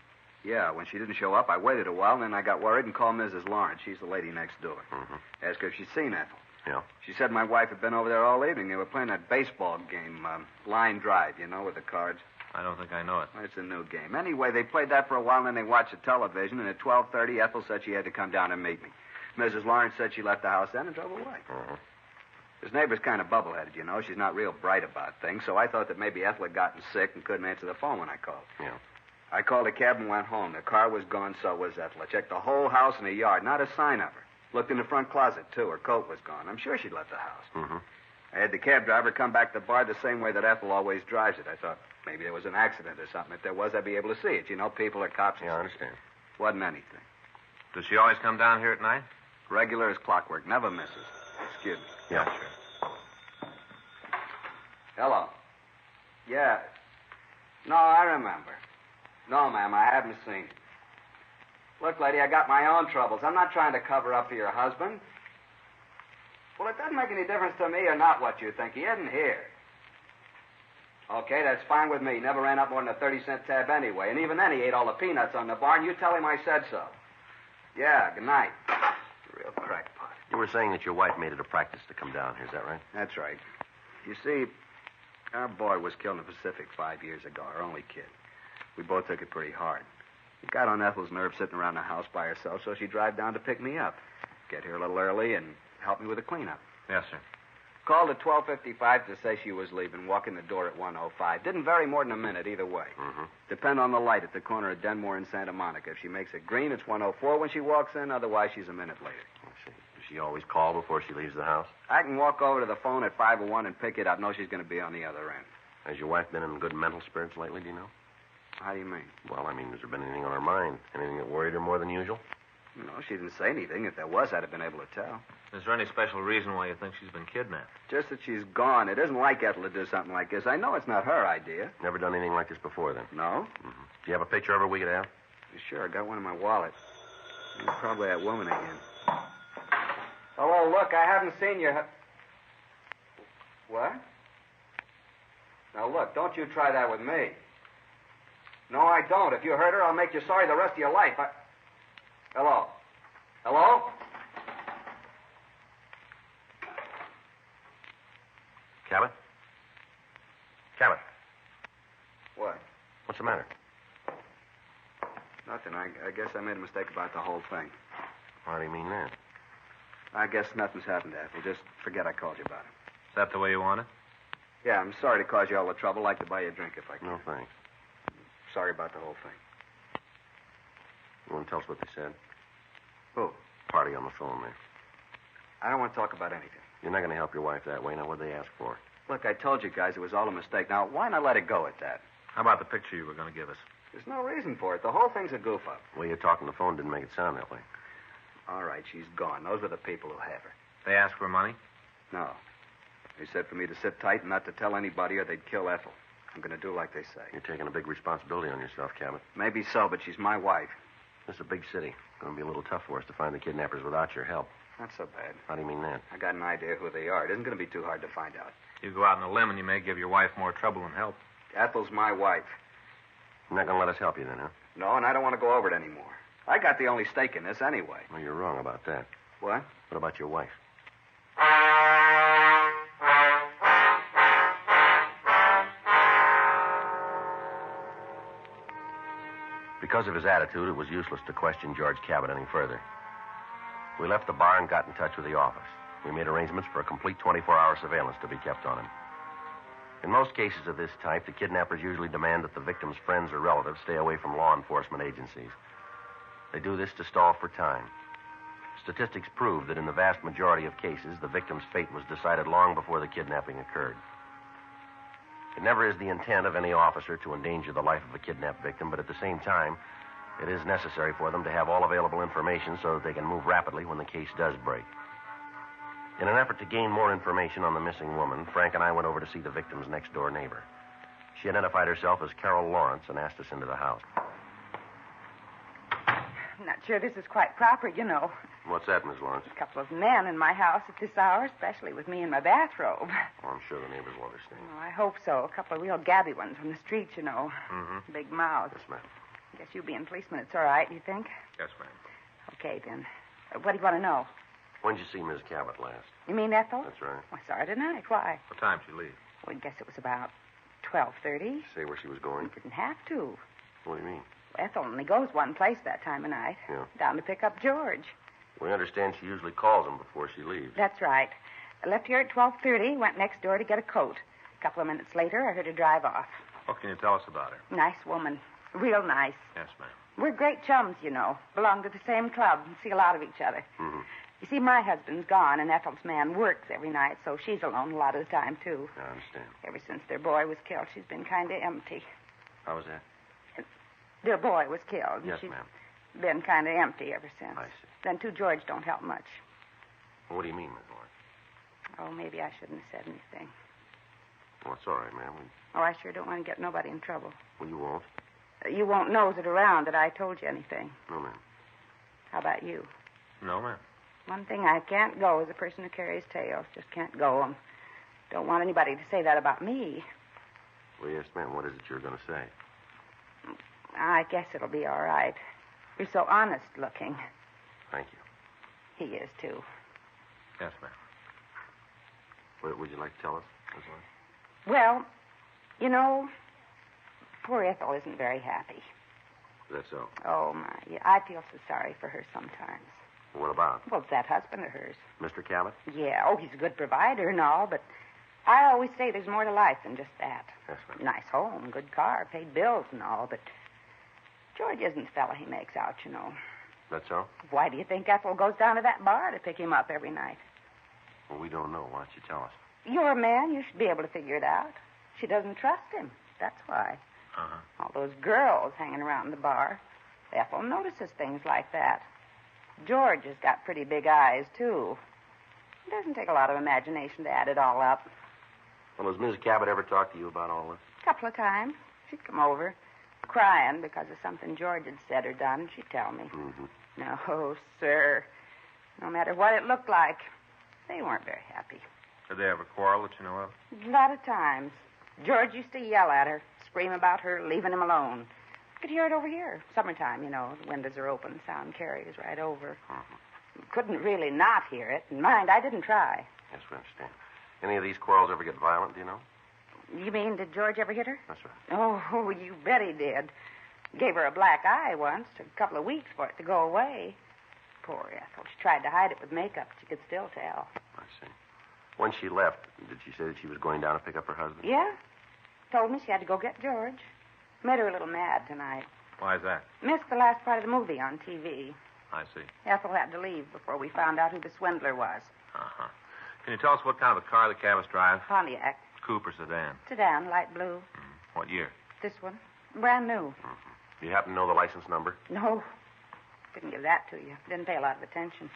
Yeah, when she didn't show up, I waited a while, and then I got worried and called Mrs. Lawrence. She's the lady next door. Mm-hmm. Asked her if she'd seen Ethel. Yeah. She said my wife had been over there all evening. They were playing that baseball game, line drive, you know, with the cards. I don't think I know it. It's a new game. Anyway, they played that for a while, and then they watched the television, and at 12:30, Ethel said she had to come down and meet me. Mrs. Lawrence said she left the house then and drove away. Mm-hmm. This neighbor's kind of bubble-headed, you know. She's not real bright about things, so I thought that maybe Ethel had gotten sick and couldn't answer the phone when I called. Yeah. I called a cab and went home. The car was gone, so was Ethel. I checked the whole house and the yard. Not a sign of her. Looked in the front closet, too. Her coat was gone. I'm sure she'd left the house. Mm-hmm. I had the cab driver come back to the bar the same way that Ethel always drives it. I thought maybe there was an accident or something. If there was, I'd be able to see it. You know, people are cops. Yeah, I understand. Wasn't anything. Does she always come down here at night? Regular as clockwork. Never misses. Excuse me. Yeah, sure. Hello. Yeah. No, I remember. No, ma'am, I haven't seen it. Look, lady, I got my own troubles. I'm not trying to cover up for your husband. Well, it doesn't make any difference to me or not what you think. He isn't here. Okay, that's fine with me. Never ran up more than a 30-cent tab anyway. And even then, he ate all the peanuts on the barn. You tell him I said so. Yeah, good night. Real crackpot. You were saying that your wife made it a practice to come down here. Is that right? That's right. You see, our boy was killed in the Pacific 5 years ago, our only kid. We both took it pretty hard. It got on Ethel's nerves sitting around the house by herself, so she'd drive down to pick me up. Get here a little early and help me with the cleanup. Yes, sir. Called at 12:55 to say she was leaving. Walk in the door at 1:05. Didn't vary more than a minute either way. Mm-hmm. Depend on the light at the corner of Denmore and Santa Monica. If she makes it green, it's 1:04 when she walks in. Otherwise, she's a minute later. I see. Does she always call before she leaves the house? I can walk over to the phone at 5:01 and pick it up. Know she's going to be on the other end. Has your wife been in good mental spirits lately, do you know? How do you mean? Well, I mean, has there been anything on her mind? Anything that worried her more than usual? No, she didn't say anything. If there was, I'd have been able to tell. Is there any special reason why you think she's been kidnapped? Just that she's gone. It isn't like Ethel to do something like this. I know it's not her idea. Never done anything like this before, then? No? Mm-hmm. Do you have a picture of her we could have? Sure, I got one in my wallet. It's probably that woman again. Hello, look, I haven't seen you. What? Now, look, don't you try that with me. No, I don't. If you hurt her, I'll make you sorry the rest of your life. Hello? Hello? Cabot? Cabot? What? What's the matter? Nothing. I guess I made a mistake about the whole thing. How do you mean that? I guess nothing's happened, Ethel. Just forget I called you about it. Is that the way you want it? Yeah, I'm sorry to cause you all the trouble. I'd like to buy you a drink if I can. No, thanks. Sorry about the whole thing. You want to tell us what they said? Who? Party on the phone there. I don't want to talk about anything. You're not going to help your wife that way. Now, what'd they ask for? Look, I told you guys it was all a mistake. Now, why not let it go at that? How about the picture you were going to give us? There's no reason for it. The whole thing's a goof-up. The way you talked on the phone didn't make it sound that way. All right, she's gone. Those were the people who have her. They asked for money? No. They said for me to sit tight and not to tell anybody or they'd kill Ethel. I'm going to do like they say. You're taking a big responsibility on yourself, Cabot. Maybe so, but she's my wife. This is a big city. It's going to be a little tough for us to find the kidnappers without your help. Not so bad. How do you mean that? I got an idea who they are. It isn't going to be too hard to find out. You go out on a limb and you may give your wife more trouble than help. Ethel's my wife. You're not going to let us help you then, huh? No, and I don't want to go over it anymore. I got the only stake in this anyway. Well, you're wrong about that. What? What about your wife? Because of his attitude, it was useless to question George Cabot any further. We left the bar and got in touch with the office. We made arrangements for a complete 24-hour surveillance to be kept on him. In most cases of this type, the kidnappers usually demand that the victim's friends or relatives stay away from law enforcement agencies. They do this to stall for time. Statistics prove that in the vast majority of cases, the victim's fate was decided long before the kidnapping occurred. It never is the intent of any officer to endanger the life of a kidnapped victim, but at the same time, it is necessary for them to have all available information so that they can move rapidly when the case does break. In an effort to gain more information on the missing woman, Frank and I went over to see the victim's next-door neighbor. She identified herself as Carol Lawrence and asked us into the house. I'm not sure this is quite proper, you know. What's that, Miss Lawrence? A couple of men in my house at this hour, especially with me in my bathrobe. Oh, I'm sure the neighbors will understand. Oh, I hope so. A couple of real gabby ones from the street, you know. Mm-hmm. Big mouths. Yes, ma'am. Guess you being a policeman, it's all right, you think? Yes, ma'am. Okay, then. What do you want to know? When did you see Miss Cabot last? You mean Ethel? That's right. I saw her tonight. Why? What time did she leave? Well, I guess it was about 12:30. Say where she was going? Didn't have to. What do you mean? Ethel only goes one place that time of night. Yeah. Down to pick up George. We understand she usually calls him before she leaves. That's right. I left here at 12:30, went next door to get a coat. A couple of minutes later, I heard her drive off. What can you tell us about her? Nice woman. Real nice. Yes, ma'am. We're great chums, you know. Belong to the same club and see a lot of each other. Mm-hmm. You see, my husband's gone, and Ethel's man works every night, so she's alone a lot of the time, too. I understand. Ever since their boy was killed, she's been kind of empty. How was that? Their boy was killed. Yes, She's ma'am. Been kind of empty ever since. I see. Then, too, George don't help much. Well, what do you mean, Miss Lawrence? Oh, maybe I shouldn't have said anything. Well, it's all right, ma'am. Oh, I sure don't want to get nobody in trouble. Well, you won't. You won't nose it around that I told you anything. No, ma'am. How about you? No, ma'am. One thing I can't go is a person who carries tales. Just can't go. Don't want anybody to say that about me. Well, yes, ma'am. What is it you're going to say? I guess it'll be all right. You're so honest looking. Thank you. He is, too. Yes, ma'am. What would you like to tell us, Miss Lawrence? Well, you know, poor Ethel isn't very happy. Is that so? Oh, my. Yeah, I feel so sorry for her sometimes. What about? Well, it's that husband of hers. Mr. Cabot? Yeah, oh, he's a good provider and all, but I always say there's more to life than just that. Yes, ma'am. Nice home, good car, paid bills and all, but George isn't the fella he makes out, you know. That so? Why do you think Ethel goes down to that bar to pick him up every night? Well, we don't know. Why don't you tell us? You're a man. You should be able to figure it out. She doesn't trust him. That's why. Uh-huh. All those girls hanging around the bar. Ethel notices things like that. George has got pretty big eyes, too. It doesn't take a lot of imagination to add it all up. Well, has Mrs. Cabot ever talked to you about all this? A couple of times. She'd come over, crying because of something George had said or done. She'd tell me. Mm-hmm. No, sir. No matter what it looked like, they weren't very happy. Did they ever quarrel that you know of? A lot of times. George used to yell at her, scream about her leaving him alone. Could hear it over here. Summertime, you know, the windows are open, sound carries right over. Mm-hmm. Couldn't really not hear it. And mind, I didn't try. Yes, we understand. Any of these quarrels ever get violent, do you know? You mean, did George ever hit her? That's right. Oh, you bet he did. Gave her a black eye once. Took a couple of weeks for it to go away. Poor Ethel. She tried to hide it with makeup, but you could still tell. I see. When she left, did she say that she was going down to pick up her husband? Yeah. Told me she had to go get George. Made her a little mad tonight. Why is that? Missed the last part of the movie on TV. I see. Ethel had to leave before we found out who the swindler was. Uh-huh. Can you tell us what kind of a car the Cabots drive? Pontiac. Coupe or sedan? Sedan, light blue. What year? This one. Brand new. Mm-hmm. Do you happen to know the license number? No. Didn't give that to you. Didn't pay a lot of attention.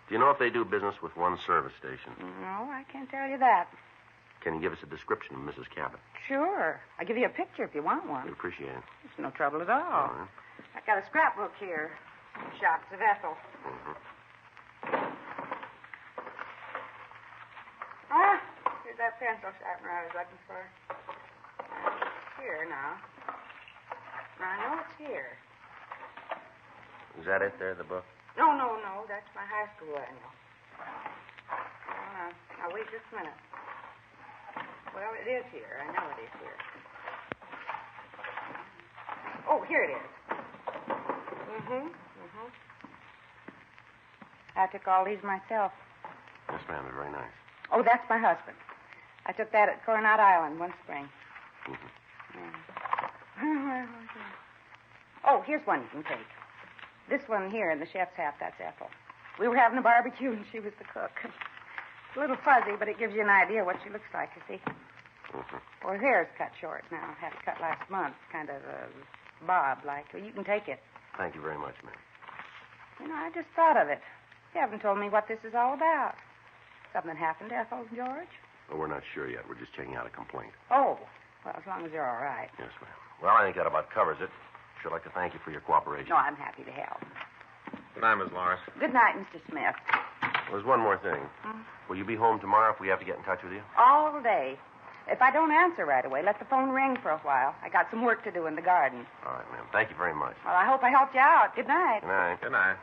Do you know if they do business with one service station? No, I can't tell you that. Can you give us a description of Mrs. Cabot? Sure. I'll give you a picture if you want one. We'd appreciate it. It's no trouble at all. All right. I've got a scrapbook here. Shots of Ethel. Mm-hmm. Ah, here's that pencil sharpener I was looking for. It's here now. Now, I know it's here. Is that it there, the book? No. That's my high school annual. Now, wait just a minute. Well, it is here. I know it is here. Oh, here it is. Mm-hmm. I took all these myself. Yes, ma'am. They're very nice. Oh, that's my husband. I took that at Coronado Island one spring. Mm-hmm. Yeah. Oh, here's one you can take. This one here in the chef's hat, that's Ethel. We were having a barbecue, and she was the cook. It's a little fuzzy, but it gives you an idea what she looks like, you see. Mm-hmm. Well, her hair's cut short now. Had it cut last month, kind of bob-like. Well, you can take it. Thank you very much, ma'am. You know, I just thought of it. You haven't told me what this is all about. Something happened to Ethel and George? Well, we're not sure yet. We're just checking out a complaint. Oh, well, as long as you're all right. Yes, ma'am. Well, I think that about covers it. Should like to thank you for your cooperation. No, I'm happy to help. Good night, Miss Lawrence. Good night, Mr. Smith. There's one more thing. Will you be home tomorrow if we have to get in touch with you? All day. If I don't answer right away, let the phone ring for a while. I got some work to do in the garden. All right, ma'am. Thank you very much. Well, I hope I helped you out. Good night. Good night. Good night.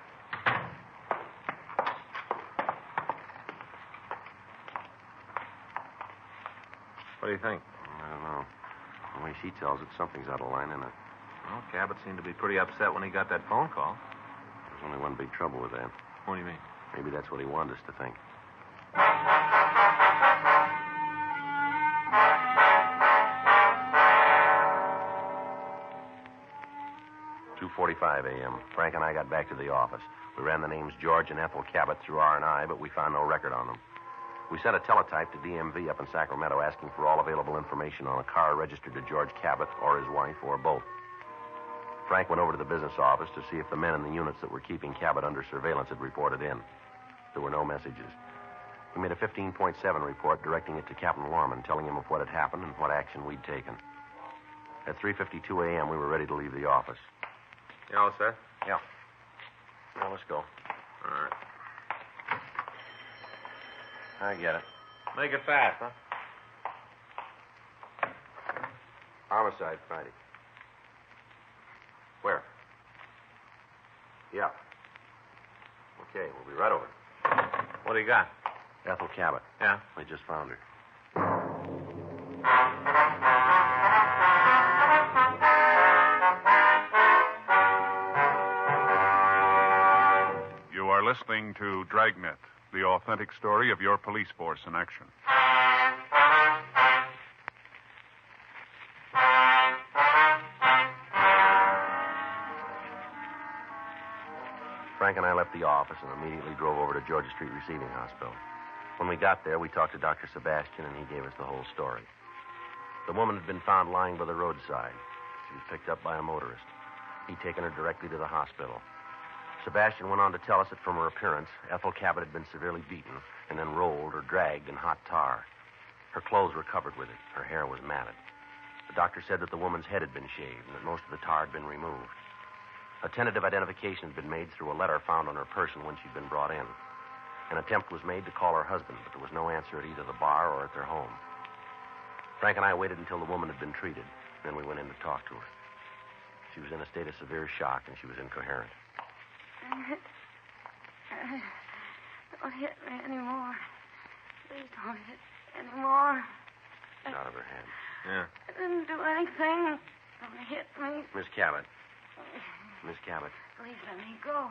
What do you think? I don't know. The way she tells it, something's out of line, isn't it? Well, Cabot seemed to be pretty upset when he got that phone call. There's only one big trouble with that. What do you mean? Maybe that's what he wanted us to think. .45 a.m. Frank and I got back to the office. We ran the names George and Ethel Cabot through R&I, but we found no record on them. We sent a teletype to DMV up in Sacramento asking for all available information on a car registered to George Cabot or his wife or both. Frank went over to the business office to see if the men in the units that were keeping Cabot under surveillance had reported in. There were no messages. He made a 15.7 report directing it to Captain Lorman, telling him of what had happened and what action we'd taken. At 3:52 a.m., we were ready to leave the office. You all set? Yeah. Now, let's go. All right. I get it. Make it fast, huh? Homicide, Friday. Where? Yeah. Okay, we'll be right over. What do you got? Ethel Cabot. Yeah? They just found her. You are listening to Dragnet, the authentic story of your police force in action. Frank and I left the office and immediately drove over to Georgia Street Receiving Hospital. When we got there, we talked to Dr. Sebastian, and he gave us the whole story. The woman had been found lying by the roadside. She was picked up by a motorist. He'd taken her directly to the hospital. Sebastian went on to tell us that from her appearance, Ethel Cabot had been severely beaten and then rolled or dragged in hot tar. Her clothes were covered with it. Her hair was matted. The doctor said that the woman's head had been shaved and that most of the tar had been removed. A tentative identification had been made through a letter found on her person when she'd been brought in. An attempt was made to call her husband, but there was no answer at either the bar or at their home. Frank and I waited until the woman had been treated. Then we went in to talk to her. She was in a state of severe shock, and she was incoherent. Don't hit me anymore. Please don't hit me anymore. Out of her head. Yeah. I didn't do anything. Don't hit me. Miss Cabot. Miss Cabot. Please let me go.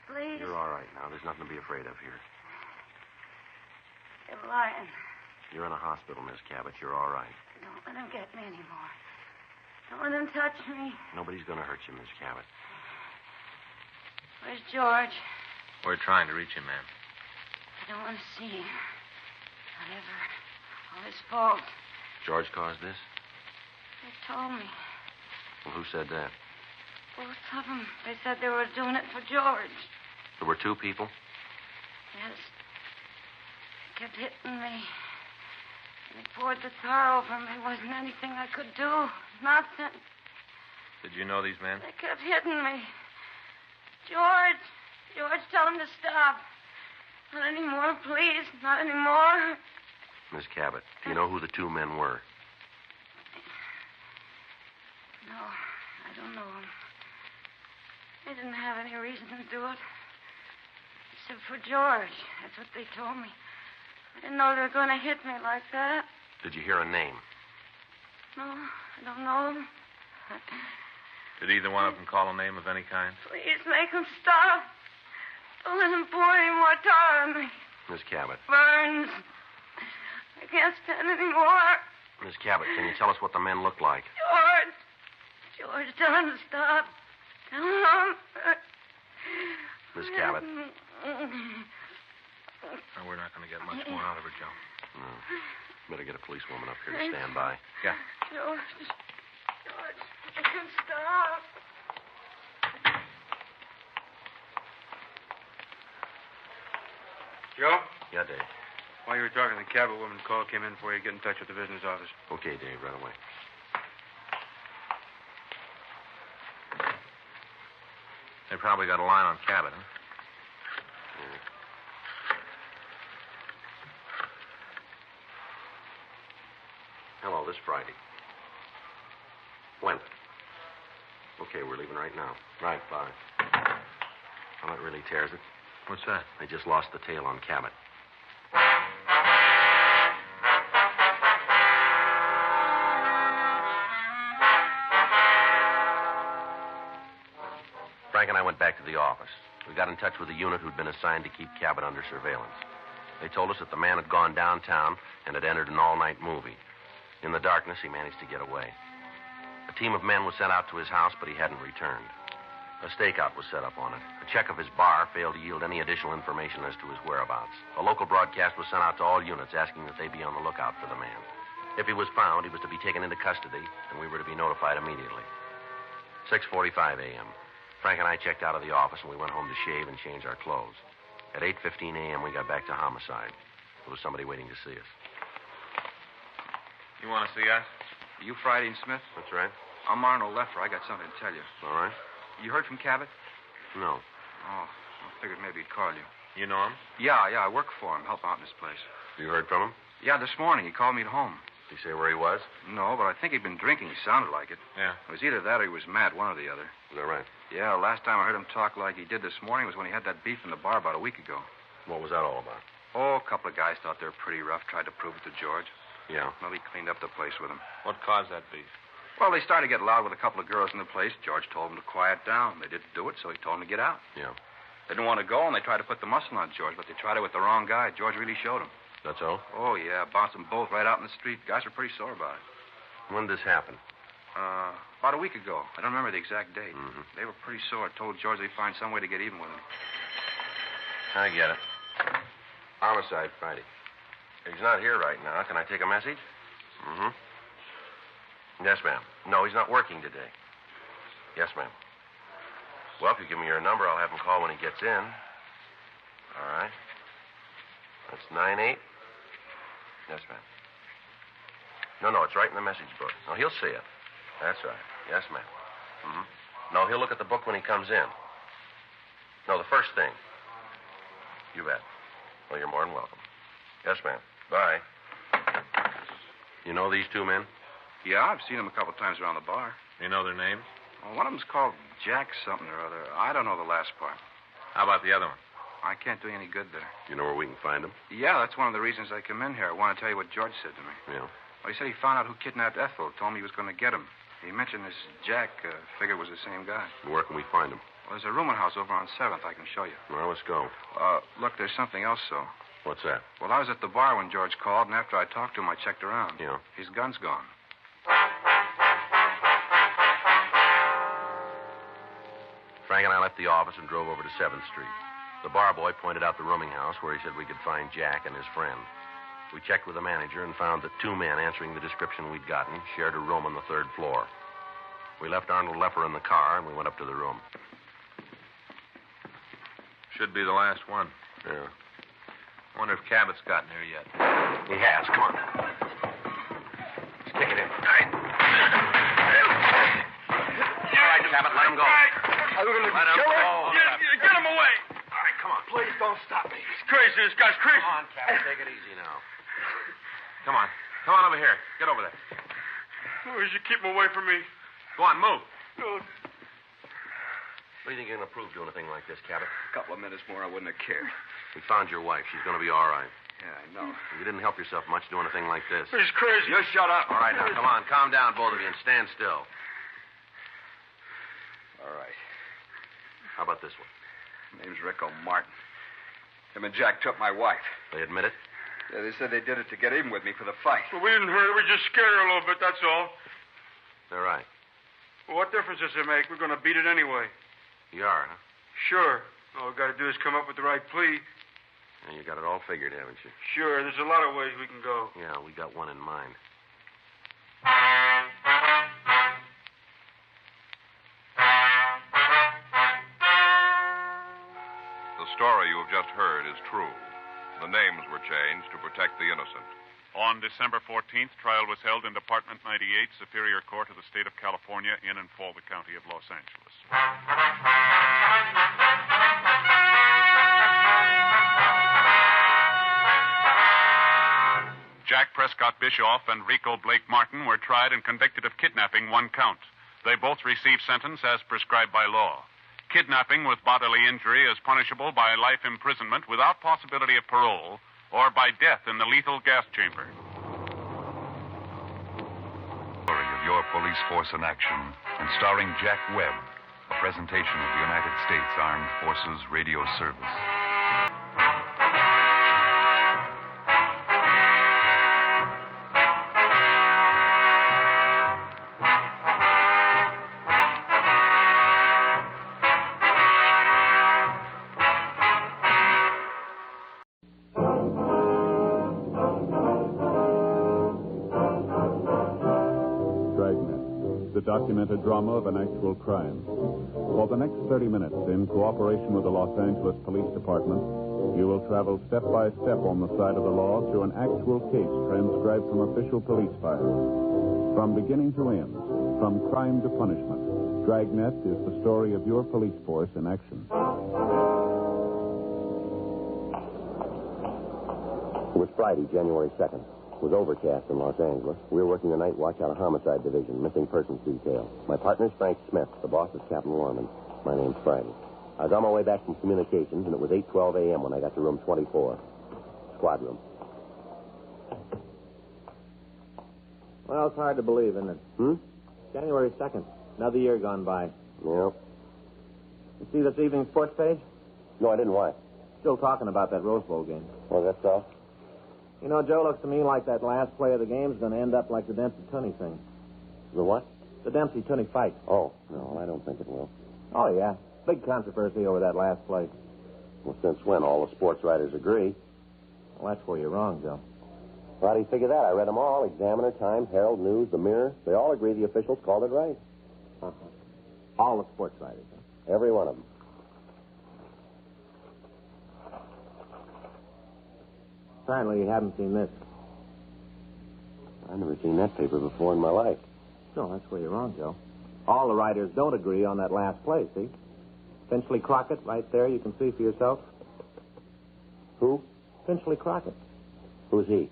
Please. You're all right now. There's nothing to be afraid of here. You're lying. You're in a hospital, Miss Cabot. You're all right. Don't let him get me anymore. Don't let him touch me. Nobody's going to hurt you, Miss Cabot. Where's George? We're trying to reach him, ma'am. I don't want to see him. Not ever. All his fault. George caused this? They told me. Well, who said that? Both of them. They said they were doing it for George. There were two people? Yes. They kept hitting me. And they poured the tar over me. Wasn't anything I could do. Nothing. Did you know these men? They kept hitting me. George. George, tell him to stop. Not anymore, please. Not anymore. Miss Cabot, do you know who the two men were? No, I don't know him. They didn't have any reason to do it. Except for George. That's what they told me. I didn't know they were going to hit me like that. Did you hear a name? No, I don't know him. Did either one of them call a name of any kind? Please make him stop. Don't let him pour any more tar on me. Miss Cabot. Burns. I can't stand anymore. Miss Cabot, can you tell us what the men looked like? George. George, tell him to stop. Tell him. Miss Cabot. No, we're not going to get much more out of her, Joe. No. Better get a policewoman up here to stand by. Yeah. George. George, make him stop. Joe? Yeah, Dave. While you were talking, the Cabot woman call came in for you to get in touch with the business office. Okay, Dave, right away. They probably got a line on Cabot, huh? Hello, this Friday. When? Okay, we're leaving right now. Right, bye. Well, that really tears it. What's that? They just lost the tail on Cabot. Frank and I went back to the office. We got in touch with a unit who'd been assigned to keep Cabot under surveillance. They told us that the man had gone downtown and had entered an all-night movie. In the darkness, he managed to get away. A team of men was sent out to his house, but he hadn't returned. A stakeout was set up on it. A check of his bar failed to yield any additional information as to his whereabouts. A local broadcast was sent out to all units asking that they be on the lookout for the man. If he was found, he was to be taken into custody, and we were to be notified immediately. 6:45 a.m. Frank and I checked out of the office, and we went home to shave and change our clothes. At 8:15 a.m., we got back to homicide. There was somebody waiting to see us. You want to see us? You Friday and Smith? That's right. I'm Arnold Leffer. I got something to tell you. All right. You heard from Cabot? No. Oh, I figured maybe he'd call you. You know him? Yeah, I work for him, help out in his place. You heard from him? Yeah, this morning. He called me at home. Did he say where he was? No, but I think he'd been drinking. He sounded like it. Yeah. It was either that or he was mad, one or the other. Is that right? Yeah, last time I heard him talk like he did this morning was when he had that beef in the bar about a week ago. What was that all about? Oh, a couple of guys thought they were pretty rough, tried to prove it to George. Yeah. Well, he cleaned up the place with them. What caused that beef? Well, they started to get loud with a couple of girls in the place. George told them to quiet down. They didn't do it, so he told them to get out. Yeah. They didn't want to go, and they tried to put the muscle on George, but they tried it with the wrong guy. George really showed them. That's all? Oh, yeah. Bounced them both right out in the street. Guys were pretty sore about it. When did this happen? About a week ago. I don't remember the exact date. Mm-hmm. They were pretty sore. Told George they'd find some way to get even with him. I get it. Homicide Friday. He's not here right now. Can I take a message? Mm-hmm. Yes, ma'am. No, he's not working today. Yes, ma'am. Well, if you give me your number, I'll have him call when he gets in. All right. That's 98. Yes, ma'am. No, it's right in the message book. No, he'll see it. That's right. Yes, ma'am. Mm-hmm. No, he'll look at the book when he comes in. No, the first thing. You bet. Well, you're more than welcome. Yes, ma'am. Bye. You know these two men? Yeah, I've seen them a couple times around the bar. You know their names? Well, one of them's called Jack something or other. I don't know the last part. How about the other one? I can't do you any good there. You know where we can find them? Yeah, that's one of the reasons I come in here. I want to tell you what George said to me. Yeah. Well, he said he found out who kidnapped Ethel, told me he was going to get him. He mentioned this Jack, figured it was the same guy. Where can we find him? Well, there's a rooming house over on 7th. I can show you. Well, let's go. Look, there's something else, though. What's that? Well, I was at the bar when George called, and after I talked to him, I checked around. Yeah. His gun's gone. Frank and I left the office and drove over to 7th Street. The bar boy pointed out the rooming house where he said we could find Jack and his friend. We checked with the manager and found that two men answering the description we'd gotten shared a room on the 3rd floor. We left Arnold Leffer in the car, and we went up to the room. Should be the last one. Yeah. Wonder if Cabot's gotten here yet. He has. Come on. Let's kick it in. All right, Cabot, let him go. I'm going to Let him kill go. him. Get him away. All right, come on. Please don't stop me. He's crazy. This guy's crazy. Come on, Cabot. Take it easy now. Come on. Come on over here. Get over there. Oh, you should keep him away from me. Go on, move. No. What do you think you're going to prove doing a thing like this, Cabot? A couple of minutes more, I wouldn't have cared. We found your wife. She's going to be all right. Yeah, I know. You didn't help yourself much doing a thing like this. He's crazy. You shut up. All right, now, come on. Calm down, both of you, and stand still. All right. How about this one? Name's Rico Martin. Him and Jack took my wife. They admit it? Yeah, they said they did it to get even with me for the fight. Well, we didn't hurt her. We just scared her a little bit, that's all. They're right. Well, what difference does it make? We're going to beat it anyway. You are, huh? Sure. All we got to do is come up with the right plea. Yeah, you got it all figured, haven't you? Sure, there's a lot of ways we can go. Yeah, we got one in mind. The story you have just heard is true. The names were changed to protect the innocent. On December 14th, trial was held in Department 98, Superior Court of the State of California, in and for the County of Los Angeles. Jack Prescott Bischoff and Rico Blake Martin were tried and convicted of kidnapping, one count. They both received sentence as prescribed by law. Kidnapping with bodily injury is punishable by life imprisonment without possibility of parole, or by death in the lethal gas chamber. Story of your police force in action, and starring Jack Webb, a presentation of the United States Armed Forces Radio Service. Dragnet. the documented drama of an actual crime. For the next 30 minutes, in cooperation with the Los Angeles Police Department, you will travel step by step on the side of the law through an actual case transcribed from official police files. From beginning to end, from crime to punishment, Dragnet is the story of your police force in action. It was Friday, January 2nd. It was overcast in Los Angeles. We were working the night watch out of Homicide Division, missing persons detail. My partner's Frank Smith. The boss is Captain Lorman. My name's Friday. I was on my way back from communications, and it was 8:12 a.m. when I got to room 24. Squad room. Well, it's hard to believe, isn't it? January 2nd. Another year gone by. Yeah. You see this evening's sports page? No, I didn't. Why? Still talking about that Rose Bowl game. Oh, that's so? You know, Joe, looks to me like that last play of the game is going to end up like the Dempsey-Tunney thing. The what? The Dempsey-Tunney fight. Oh, no, I don't think it will. Oh, yeah. Big controversy over that last play. Well, since when? All the sports writers agree. Well, that's where you're wrong, Joe. How do you figure that? I read them all. Examiner, Time, Herald, News, The Mirror. They all agree the officials called it right. Uh-huh. All the sports writers, huh? Every one of them. Apparently you haven't seen this. I've never seen that paper before in my life. No, that's where you're wrong, Joe. All the writers don't agree on that last play, see? Finchley Crockett, right there, you can see for yourself. Who? Finchley Crockett. Who's he?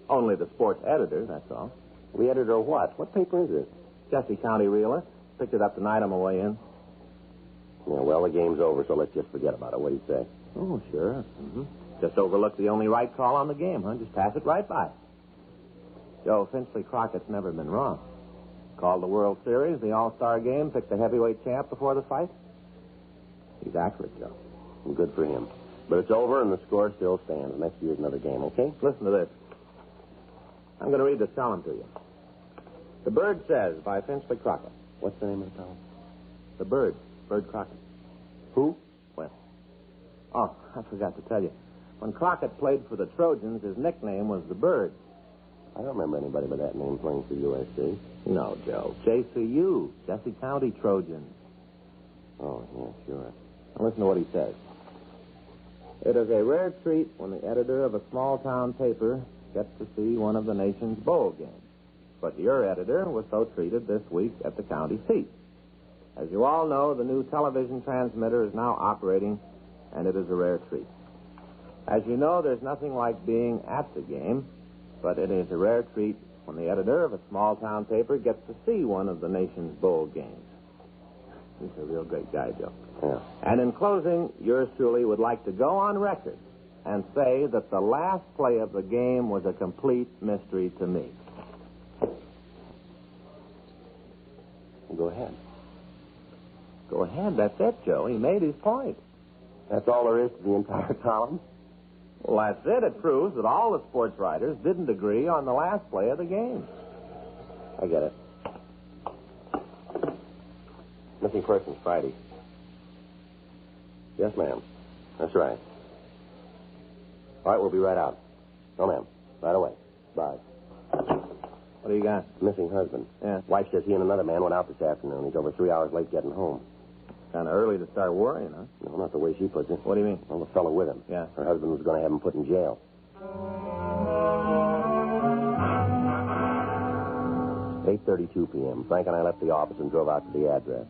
Only the sports editor, that's all. The editor of what? What paper is this? Jesse County Realist. Picked it up tonight on my way in. Yeah, well, the game's over, so let's just forget about it. What do you say? Oh, sure. Mm-hmm. Just overlook the only right call on the game, huh? Just pass it right by. Joe, Finchley Crockett's never been wrong. Called the World Series, the All-Star game, picked the heavyweight champ before the fight. He's accurate, Joe. Well, good for him. But it's over, and the score still stands. Next year's another game, okay? Listen to this. I'm going to read this column to you. The Bird Says by Finchley Crockett. What's the name of the column? The Bird. Bird Crockett. Who? Well. Oh, I forgot to tell you. When Crockett played for the Trojans, his nickname was the Bird. I don't remember anybody by that name playing for USC. No, Joe. JCU. Jesse County Trojans. Oh, yeah, sure. Now listen to what he says. It is a rare treat when the editor of a small-town paper gets to see one of the nation's bowl games. But your editor was so treated this week at the county seat. As you all know, the new television transmitter is now operating, and it is a rare treat. As you know, there's nothing like being at the game, but it is a rare treat when the editor of a small-town paper gets to see one of the nation's bowl games. He's a real great guy, Joe. Yeah. And in closing, yours truly would like to go on record and say that the last play of the game was a complete mystery to me. Well, go ahead. Go ahead. That's it, Joe. He made his point. That's all there is to the entire column? Well, that's it. It proves that all the sports writers didn't agree on the last play of the game. I get it. Missing persons, Friday. Yes, ma'am. That's right. All right, we'll be right out. No, ma'am. Right away. Bye. What do you got? Missing husband. Yeah. Wife says he and another man went out this afternoon. He's over 3 hours late getting home. Kind of early to start worrying, huh? No, not the way she puts it. What do you mean? Well, the fellow with him. Yeah. Her husband was going to have him put in jail. 8:32 p.m. Frank and I left the office and drove out to the address.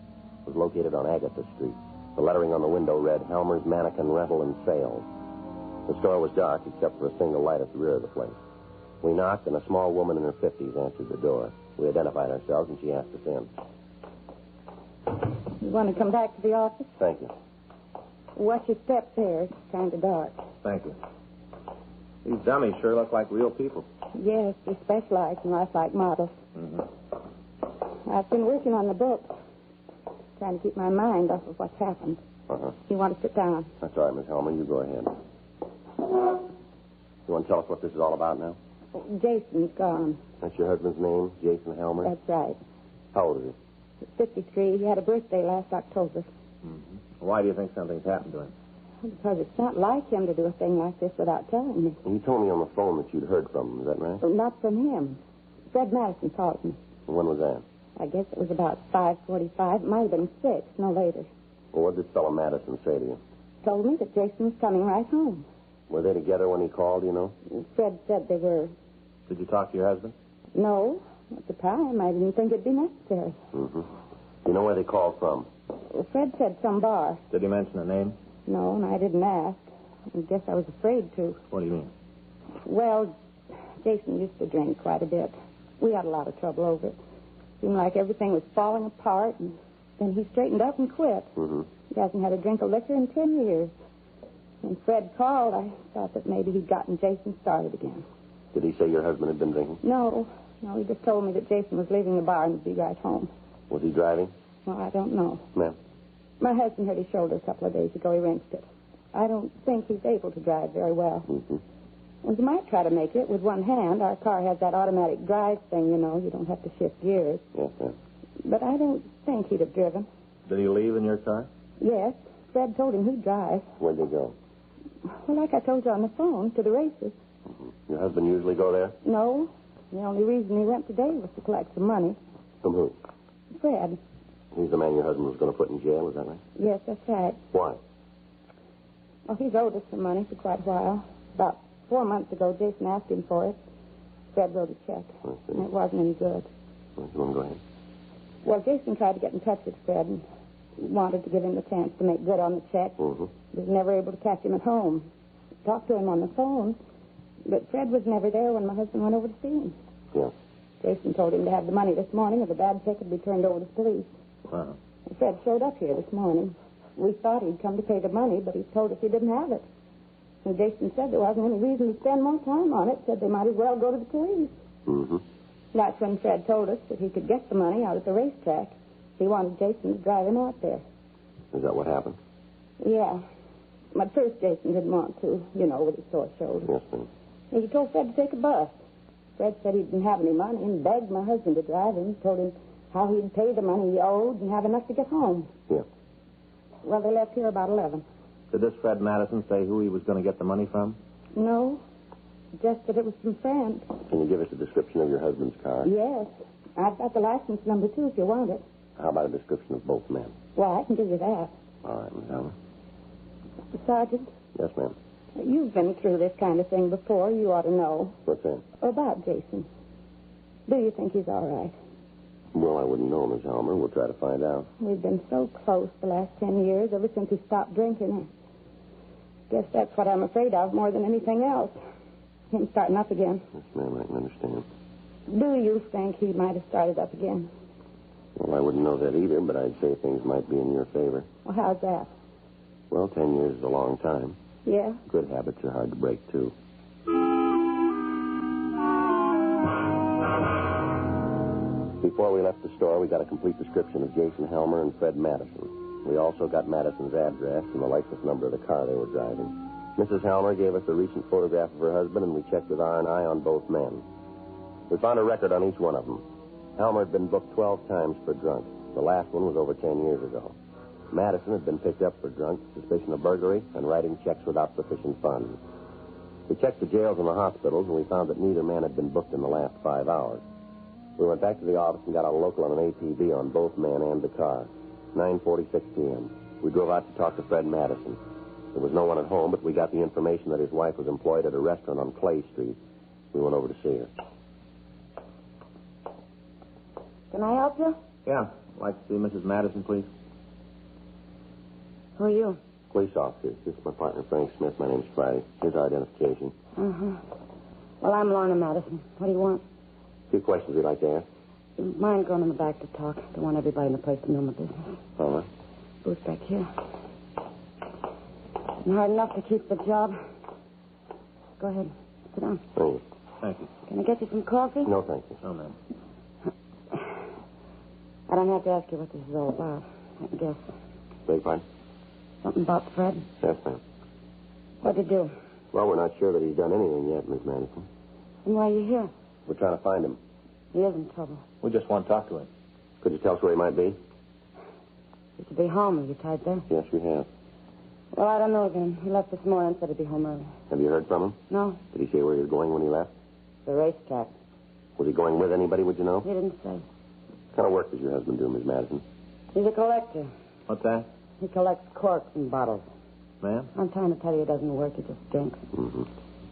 It was located on Agatha Street. The lettering on the window read, Helmer's Mannequin Rental and Sales. The store was dark except for a single light at the rear of the place. We knocked, and a small woman in her 50s answered the door. We identified ourselves, and she asked us in. You want to come back to the office? Thank you. Watch your steps here. It's kind of dark. Thank you. These dummies sure look like real people. Yes, they specialize in lifelike models. Mm-hmm. I've been working on the book, trying to keep my mind off of what's happened. Uh-huh. You want to sit down? That's all right, Miss Helmer. You go ahead. You want to tell us what this is all about now? Jason's gone. That's your husband's name, Jason Helmer? That's right. How old is he? He's 53. He had a birthday last October. Mm-hmm. Why do you think something's happened to him? Because it's not like him to do a thing like this without telling me. You told me on the phone that you'd heard from him. Is that right? Not from him. Fred Madison called me. And when was that? I guess it was about 5:45. It might have been 6, no later. Well, what did this fellow Madison say to you? Told me that Jason was coming right home. Were they together when he called, you know? Fred said they were. Did you talk to your husband? No. At the time, I didn't think it'd be necessary. Mm-hmm. You know where they called from? Well, Fred said some bar. Did he mention a name? No, and I didn't ask. I guess I was afraid to. What do you mean? Well, Jason used to drink quite a bit. We had a lot of trouble over it. Seemed like everything was falling apart, and then he straightened up and quit. Mm-hmm. He hasn't had a drink of liquor in 10 years. When Fred called, I thought that maybe he'd gotten Jason started again. Did he say your husband had been drinking? No, he just told me that Jason was leaving the bar and would be right home. Was he driving? Well, I don't know. Ma'am? My husband hurt his shoulder a couple of days ago. He wrenched it. I don't think he's able to drive very well. Mm-hmm. Well, he might try to make it with one hand. Our car has that automatic drive thing, you know. You don't have to shift gears. Yes, ma'am. But I don't think he'd have driven. Did he leave in your car? Yes. Fred told him he'd drive. Where'd they go? Well, like I told you on the phone, to the races. Mm-hmm. Your husband usually go there? No. The only reason he went today was to collect some money. From who? Fred. He's the man your husband was going to put in jail, is that right? Yes, that's right. Why? Well, he's owed us some money for quite a while. About 4 months ago, Jason asked him for it. Fred wrote a check. And it wasn't any good. Well, you want to go ahead? Well, Jason tried to get in touch with Fred and wanted to give him the chance to make good on the check. Mm-hmm. He was never able to catch him at home. Talked to him on the phone, but Fred was never there when my husband went over to see him. Yeah. Jason told him to have the money this morning or the bad check would be turned over to the police. Wow. Fred showed up here this morning. We thought he'd come to pay the money, but he told us he didn't have it. And Jason said there wasn't any reason to spend more time on it. Said they might as well go to the police. Mm-hmm. That's when Fred told us that he could get the money out at the racetrack. He wanted Jason to drive him out there. Is that what happened? Yeah. But first Jason didn't want to, you know, with his sore shoulder. Yes, ma'am. He told Fred to take a bus. Fred said he didn't have any money and begged my husband to drive him. Told him how he'd pay the money he owed and have enough to get home. Yeah. Well, they left here about 11. Did this Fred Madison say who he was going to get the money from? No. Just that it was some friend. Can you give us a description of your husband's car? Yes. I've got the license number, too, if you want it. How about a description of both men? Well, I can give you that. All right, Miss Allen. Mr. Sergeant? Yes, ma'am. You've been through this kind of thing before. You ought to know. What's that? About Jason. Do you think he's all right? Well, I wouldn't know, Miss Elmer. We'll try to find out. We've been so close the last 10 years, ever since he stopped drinking. I guess that's what I'm afraid of more than anything else. Him starting up again. Yes, ma'am, I can understand. Do you think he might have started up again? Well, I wouldn't know that either, but I'd say things might be in your favor. Well, how's that? Well, 10 years is a long time. Yeah? Good habits are hard to break, too. Before we left the store, we got a complete description of Jason Helmer and Fred Madison. We also got Madison's address and the license number of the car they were driving. Mrs. Helmer gave us a recent photograph of her husband, and we checked with R&I on both men. We found a record on each one of them. Helmer had been booked 12 times for drunk. The last one was over 10 years ago. Madison had been picked up for drunk, suspicion of burglary, and writing checks without sufficient funds. We checked the jails and the hospitals, and we found that neither man had been booked in the last 5 hours. We went back to the office and got a local on an APB on both men and the car. 9:46 p.m. We drove out to talk to Fred Madison. There was no one at home, but we got the information that his wife was employed at a restaurant on Clay Street. We went over to see her. Can I help you? Yeah. I'd like to see Mrs. Madison, please. Who are you? Police officers. This is my partner, Frank Smith. My name's Friday. Here's our identification. Uh-huh. Well, I'm Lorna Madison. What do you want? A few questions we'd like to ask. Mind going in the back to talk. Don't want everybody in the place to know my business. All right. Booth back here. It's hard enough to keep the job. Go ahead. Sit down. Thank you. Thank you. Can I get you some coffee? No, thank you. No, ma'am. I don't have to ask you what this is all about. I can guess. Beg your pardon? Something about Fred? Yes, ma'am. What'd you do? Well, we're not sure that he's done anything yet, Miss Madison. And why are you here? We're trying to find him. He is in trouble. We just want to talk to him. Could you tell us where he might be? He should be home. Are you tied there? Yes, we have. Well, I don't know then. He left this morning and said he'd be home early. Have you heard from him? No. Did he say where he was going when he left? The racetrack. Was he going with anybody, would you know? He didn't say. What kind of work does your husband do, Miss Madison? He's a collector. What's that? He collects corks and bottles. Ma'am? I'm trying to tell you he doesn't work. He just drinks. Mm-hmm.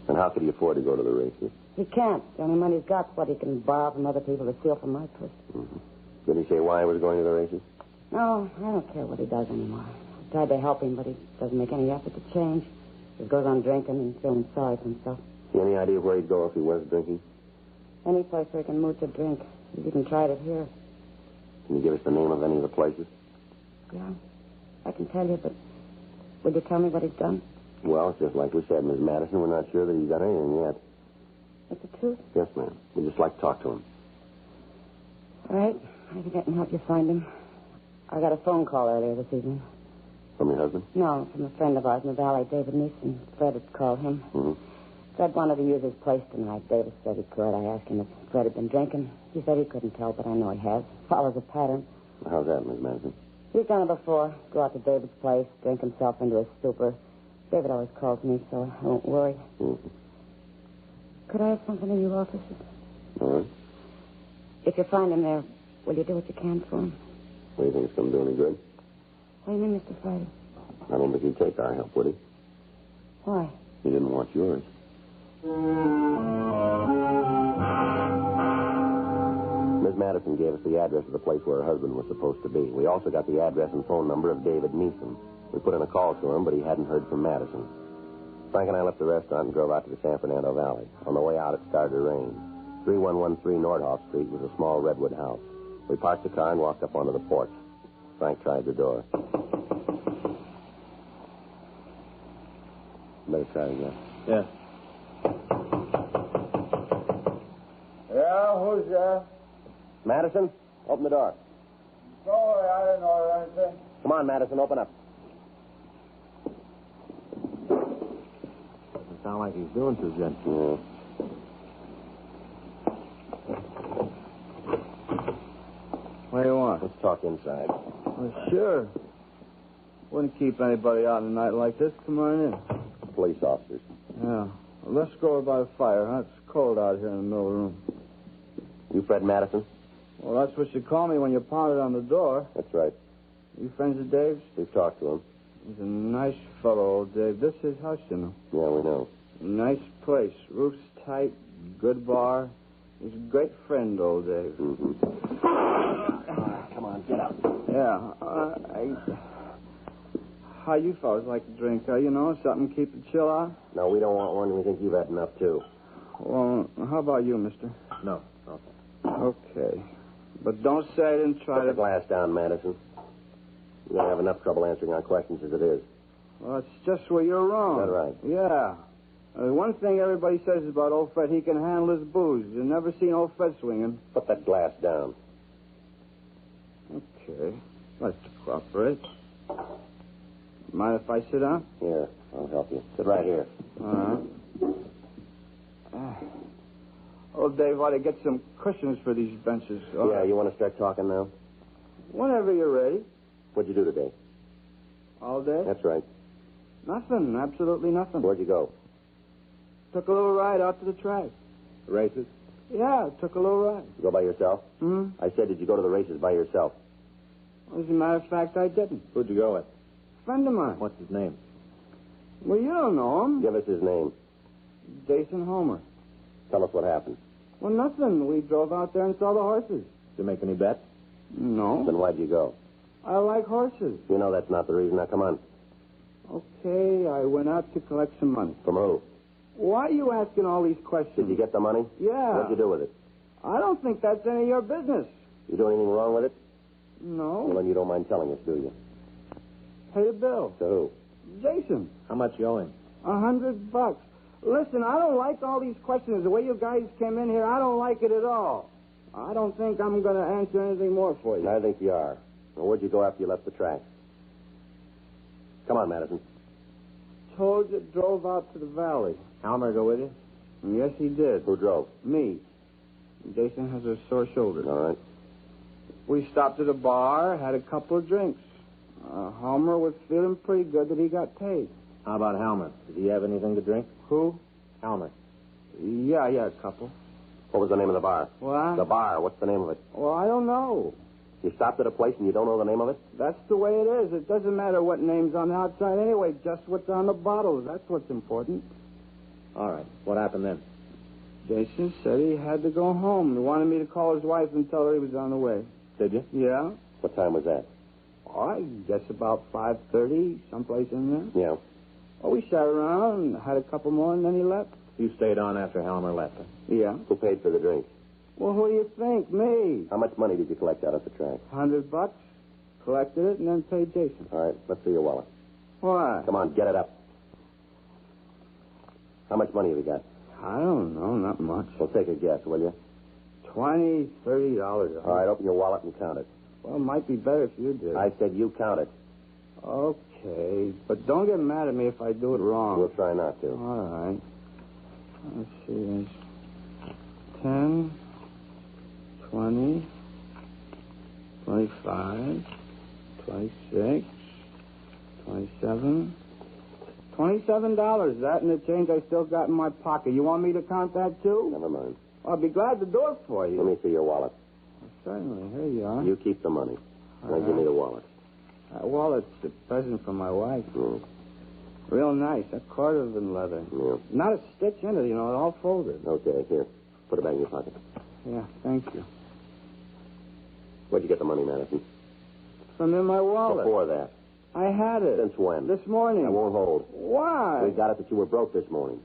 And how could he afford to go to the races? He can't. The only money he's got is what he can borrow from other people to steal from my purse. Mm-hmm. Did he say why he was going to the races? No, I don't care what he does anymore. I tried to help him, but he doesn't make any effort to change. He goes on drinking and feeling sorry for himself. Any idea where he'd go if he was drinking? Any place where he can mooch a drink. He's even tried it here. Can you give us the name of any of the places? Yeah, I can tell you, but would you tell me what he's done? Well, it's just like we said, Miss Madison. We're not sure that he's done anything yet. That's the truth? Yes, ma'am. We'd just like to talk to him. All right. I think I can help you find him. I got a phone call earlier this evening. From your husband? No, from a friend of ours in the valley, David Neeson. Fred had called him. Mm-hmm. Fred wanted to use his place tonight. David said he could. I asked him if Fred had been drinking. He said he couldn't tell, but I know he has. Follows a pattern. How's that, Miss Madison? He's done it before. Go out to David's place, drink himself into a stupor. David always calls me, so I won't worry. Mm-hmm. Could I have something in your offices? All right. If you find him there, will you do what you can for him? What do you think it's going to do any good? What do you mean, Mr. Friday? I don't think he'd take our help, would he? Why? He didn't want yours. Miss Madison gave us the address of the place where her husband was supposed to be. We also got the address and phone number of David Neeson. We put in a call to him, but he hadn't heard from Madison. Frank and I left the restaurant and drove out to the San Fernando Valley. On the way out, it started to rain. 3113 Nordhoff Street was a small redwood house. We parked the car and walked up onto the porch. Frank tried the door. Better try again. Yeah. Yeah, who's there? Madison, open the door. Don't worry, I didn't order anything. Come on, Madison, open up. Doesn't sound like he's doing too good. Yeah. What do you want? Let's talk inside. Well, sure. Wouldn't keep anybody out in a night like this. Come on in. Police officers. Yeah. Well, let's go over by the fire, huh? It's cold out here in the middle of the room. You Fred Madison? Well, that's what you call me when you pounded on the door. That's right. You friends of Dave's? We've talked to him. He's a nice fellow, old Dave. This is his house, you know. Yeah, we know. Nice place. Roof's tight. Good bar. He's a great friend, old Dave. Mm-hmm. Come on, get up. Yeah. How you fellas like to drink, huh? You know, something to keep the chill out? No, we don't want one. We think you've had enough, too. Well, how about you, mister? No. Okay. Okay. But don't say I didn't try Put the glass down, Madison. You're going to have enough trouble answering our questions as it is. Well, that's just where you're wrong. Is that right? Yeah. One thing everybody says about old Fred, he can handle his booze. You've never seen old Fred swinging. Put that glass down. Okay. Let's cooperate. Mind if I sit down? Here, I'll help you. Sit right here. Uh-huh. Oh, Dave, ought to get some cushions for these benches. All right. You want to start talking now? Whenever you're ready. What'd you do today? All day? That's right. Nothing. Absolutely nothing. Where'd you go? Took a little ride out to the track. The races? Yeah, took a little ride. You go by yourself? Hmm? I said, did you go to the races by yourself? As a matter of fact, I didn't. Who'd you go with? Friend of mine. What's his name? Well, you don't know him. Give us his name. Jason Homer. Tell us what happened. Well, nothing. We drove out there and saw the horses. Did you make any bets? No. Then why'd you go? I like horses. You know that's not the reason. Now, come on. Okay, I went out to collect some money. From who? Why are you asking all these questions? Did you get the money? Yeah. What'd you do with it? I don't think that's any of your business. You do anything wrong with it? No. Well, then you don't mind telling us, do you? Pay the bill. To who? Jason. How much you owe him? $100. Listen, I don't like all these questions. The way you guys came in here, I don't like it at all. I don't think I'm going to answer anything more for you. I think you are. Well, where'd you go after you left the track? Come on, Madison. Told you, drove out to the valley. Halmer go with you? Yes, he did. Who drove? Me. Jason has a sore shoulder. All right. We stopped at a bar, had a couple of drinks. Halmer was feeling pretty good that he got paid. How about Halmer? Did he have anything to drink? Who? Halmer. Yeah, a couple. What was the name of the bar? What? The bar. What's the name of it? Well, I don't know. You stopped at a place and you don't know the name of it? That's the way it is. It doesn't matter what name's on the outside anyway, just what's on the bottles. That's what's important. All right. What happened then? Jason said he had to go home. He wanted me to call his wife and tell her he was on the way. Did you? Yeah? What time was that? Oh, I guess about 5:30, someplace in there. Yeah. Oh, we sat around and had a couple more, and then he left. You stayed on after Helmer left. Huh? Yeah. Who paid for the drink? Well, who do you think? Me. How much money did you collect out of the track? $100. Collected it and then paid Jason. All right, let's see your wallet. Why? Come on, get it up. How much money have you got? I don't know, not much. Well, take a guess, will you? $20, $30. All right, open your wallet and count it. Well, it might be better if you did. I said you count it. Okay, but don't get mad at me if I do it wrong. We'll try not to. All right. Let's see. There's 10, 20, 25, 26, 27. $27. That and the change I still got in my pocket. You want me to count that, too? Never mind. I'll be glad to do it for you. Let me see your wallet. Certainly. Here you are. You keep the money. Now give me the wallet. That wallet's a present from my wife. Mm. Real nice. A quarter of in leather. Yeah. Not a stitch in it, it all folded. Okay, here. Put it back in your pocket. Yeah, thank you. Where'd you get the money, Madison? From in my wallet. Before that. I had it. Since when? This morning. I won't hold. Why? We got it that you were broke this morning.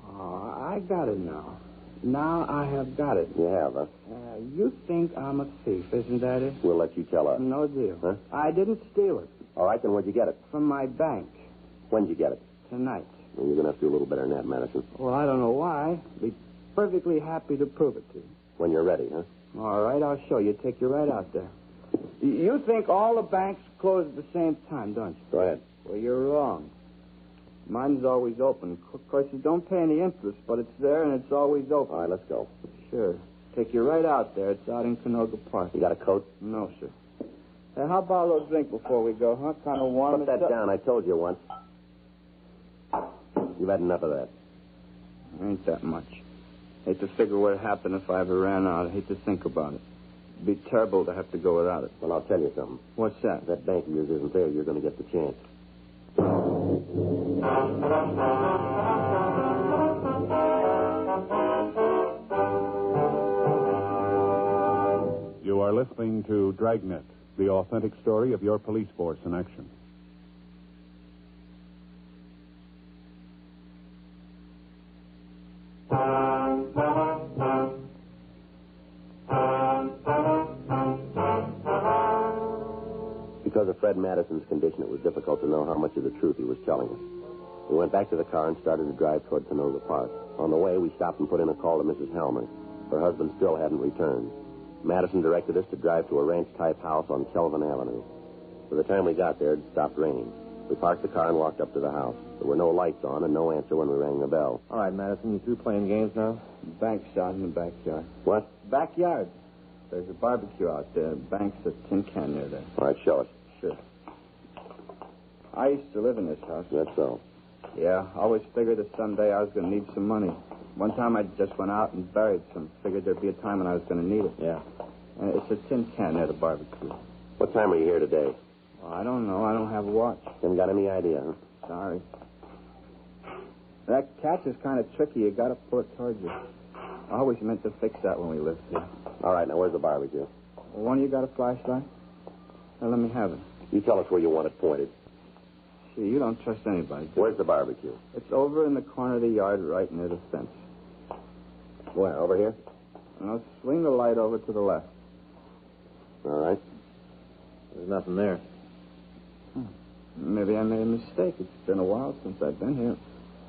Oh, I got it now. Now I have got it. You have, huh? You think I'm a thief, isn't that it? We'll let you tell us. No deal. Huh? I didn't steal it. All right, then where'd you get it? From my bank. When'd you get it? Tonight. Well, you're going to have to do a little better than that, Madison. Well, I don't know why. Be perfectly happy to prove it to you. When you're ready, huh? All right, I'll show you. Take you right out there. You think all the banks close at the same time, don't you? Go ahead. Well, you're wrong. Mine's always open. Of course, you don't pay any interest, but it's there and it's always open. All right, let's go. Sure. Take you right out there. It's out in Canoga Park. You got a coat? No, sir. Hey, how about a little drink before we go, huh? Kind of warm. Put that down. I told you once. You've had enough of that. Ain't that much. Hate to figure what would happen if I ever ran out. I hate to think about it. It'd be terrible to have to go without it. Well, I'll tell you something. What's that? If that bank of yours isn't there, you're going to get the chance. You are listening to Dragnet, the authentic story of your police force in action. Because of Fred Madison's condition, it was difficult to know how much of the truth he was telling us. We went back to the car and started to drive toward Canoga Park. On the way, we stopped and put in a call to Mrs. Helmer. Her husband still hadn't returned. Madison directed us to drive to a ranch-type house on Kelvin Avenue. By the time we got there, it stopped raining. We parked the car and walked up to the house. There were no lights on and no answer when we rang the bell. All right, Madison, you through playing games now? Bank's out in the backyard. What? Backyard. There's a barbecue out there. Bank's a tin can near there. All right, show us. Sure. I used to live in this house. That's so. Yeah, always figured that someday I was going to need some money. One time I just went out and buried some. Figured there'd be a time when I was going to need it. Yeah. It's a tin can near the barbecue. What time are you here today? Well, I don't know. I don't have a watch. Haven't got any idea, huh? Sorry. That catch is kind of tricky. You got to pull it towards you. I always meant to fix that when we lived here. All right, now where's the barbecue? Well, one of you got a flashlight? Now, let me have it. You tell us where you want it pointed. See, you don't trust anybody. Where's the barbecue? It's over in the corner of the yard right near the fence. Where, over here? Now, swing the light over to the left. All right. There's nothing there. Maybe I made a mistake. It's been a while since I've been here.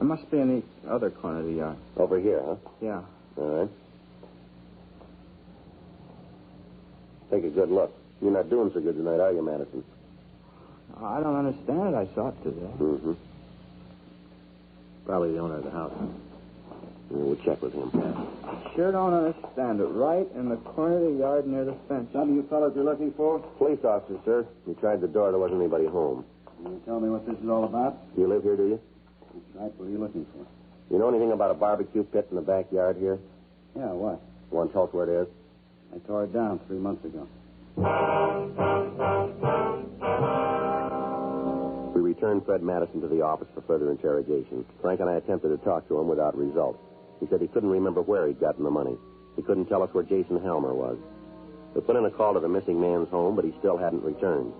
It must be in the other corner of the yard. Over here, huh? Yeah. All right. Take a good look. You're not doing so good tonight, are you, Madison? I don't understand it. I saw it today. Mm-hmm. Probably the owner of the house. Yeah, we'll check with him. I sure don't understand it. Right in the corner of the yard near the fence. Something you fellows are looking for? Police officer, sir. We tried the door. There wasn't anybody home. Can you tell me what this is all about? You live here, do you? That's right. What are you looking for? You know anything about a barbecue pit in the backyard here? Yeah, what? You want to tell us where it is? I tore it down 3 months ago. We returned Fred Madison to the office for further interrogation. Frank and I attempted to talk to him without result. He said he couldn't remember where he'd gotten the money. He couldn't tell us where Jason Helmer was. We put in a call to the missing man's home, but he still hadn't returned.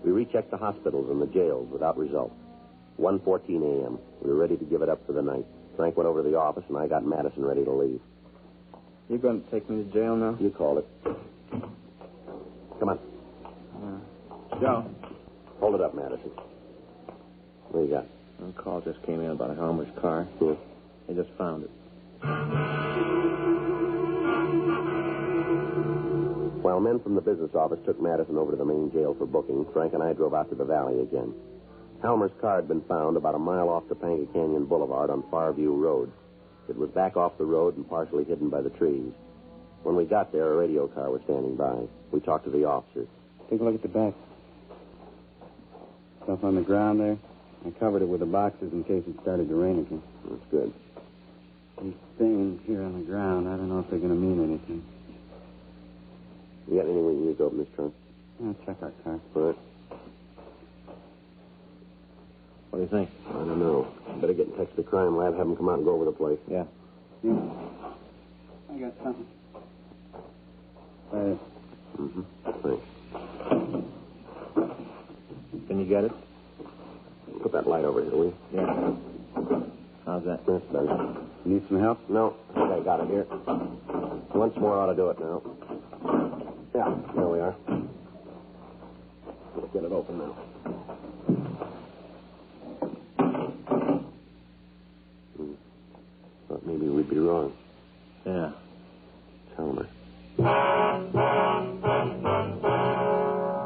We rechecked the hospitals and the jails without result. 1:14 a.m. We were ready to give it up for the night. Frank went over to the office, and I got Madison ready to leave. You going to take me to jail now? You called it. Come on. Joe. Hold it up, Madison. What do you got? A call just came in about Helmer's car. Yeah. They just found it. While men from the business office took Madison over to the main jail for booking, Frank and I drove out to the valley again. Helmer's car had been found about a mile off Topanga Canyon Boulevard on Farview Road. It was back off the road and partially hidden by the trees. When we got there, a radio car was standing by. We talked to the officers. Take a look at the back. Stuff on the ground there. I covered it with the boxes in case it started to rain again. That's good. These stains here on the ground, I don't know if they're going to mean anything. You got anything we can use to open this trunk? I'll check our car. All right. What do you think? I don't know. Better get in touch with the crime lab, have them come out and go over the place. Yeah. I got something. Mm-hmm. Thanks. Can you get it? Put that light over here, will you? Yeah. How's that? That's better. You need some help? No, I think I got it here. Once more ought to do it now. Yeah, there we are. Let's get it open now. Thought maybe we'd be wrong. Yeah. Helmer.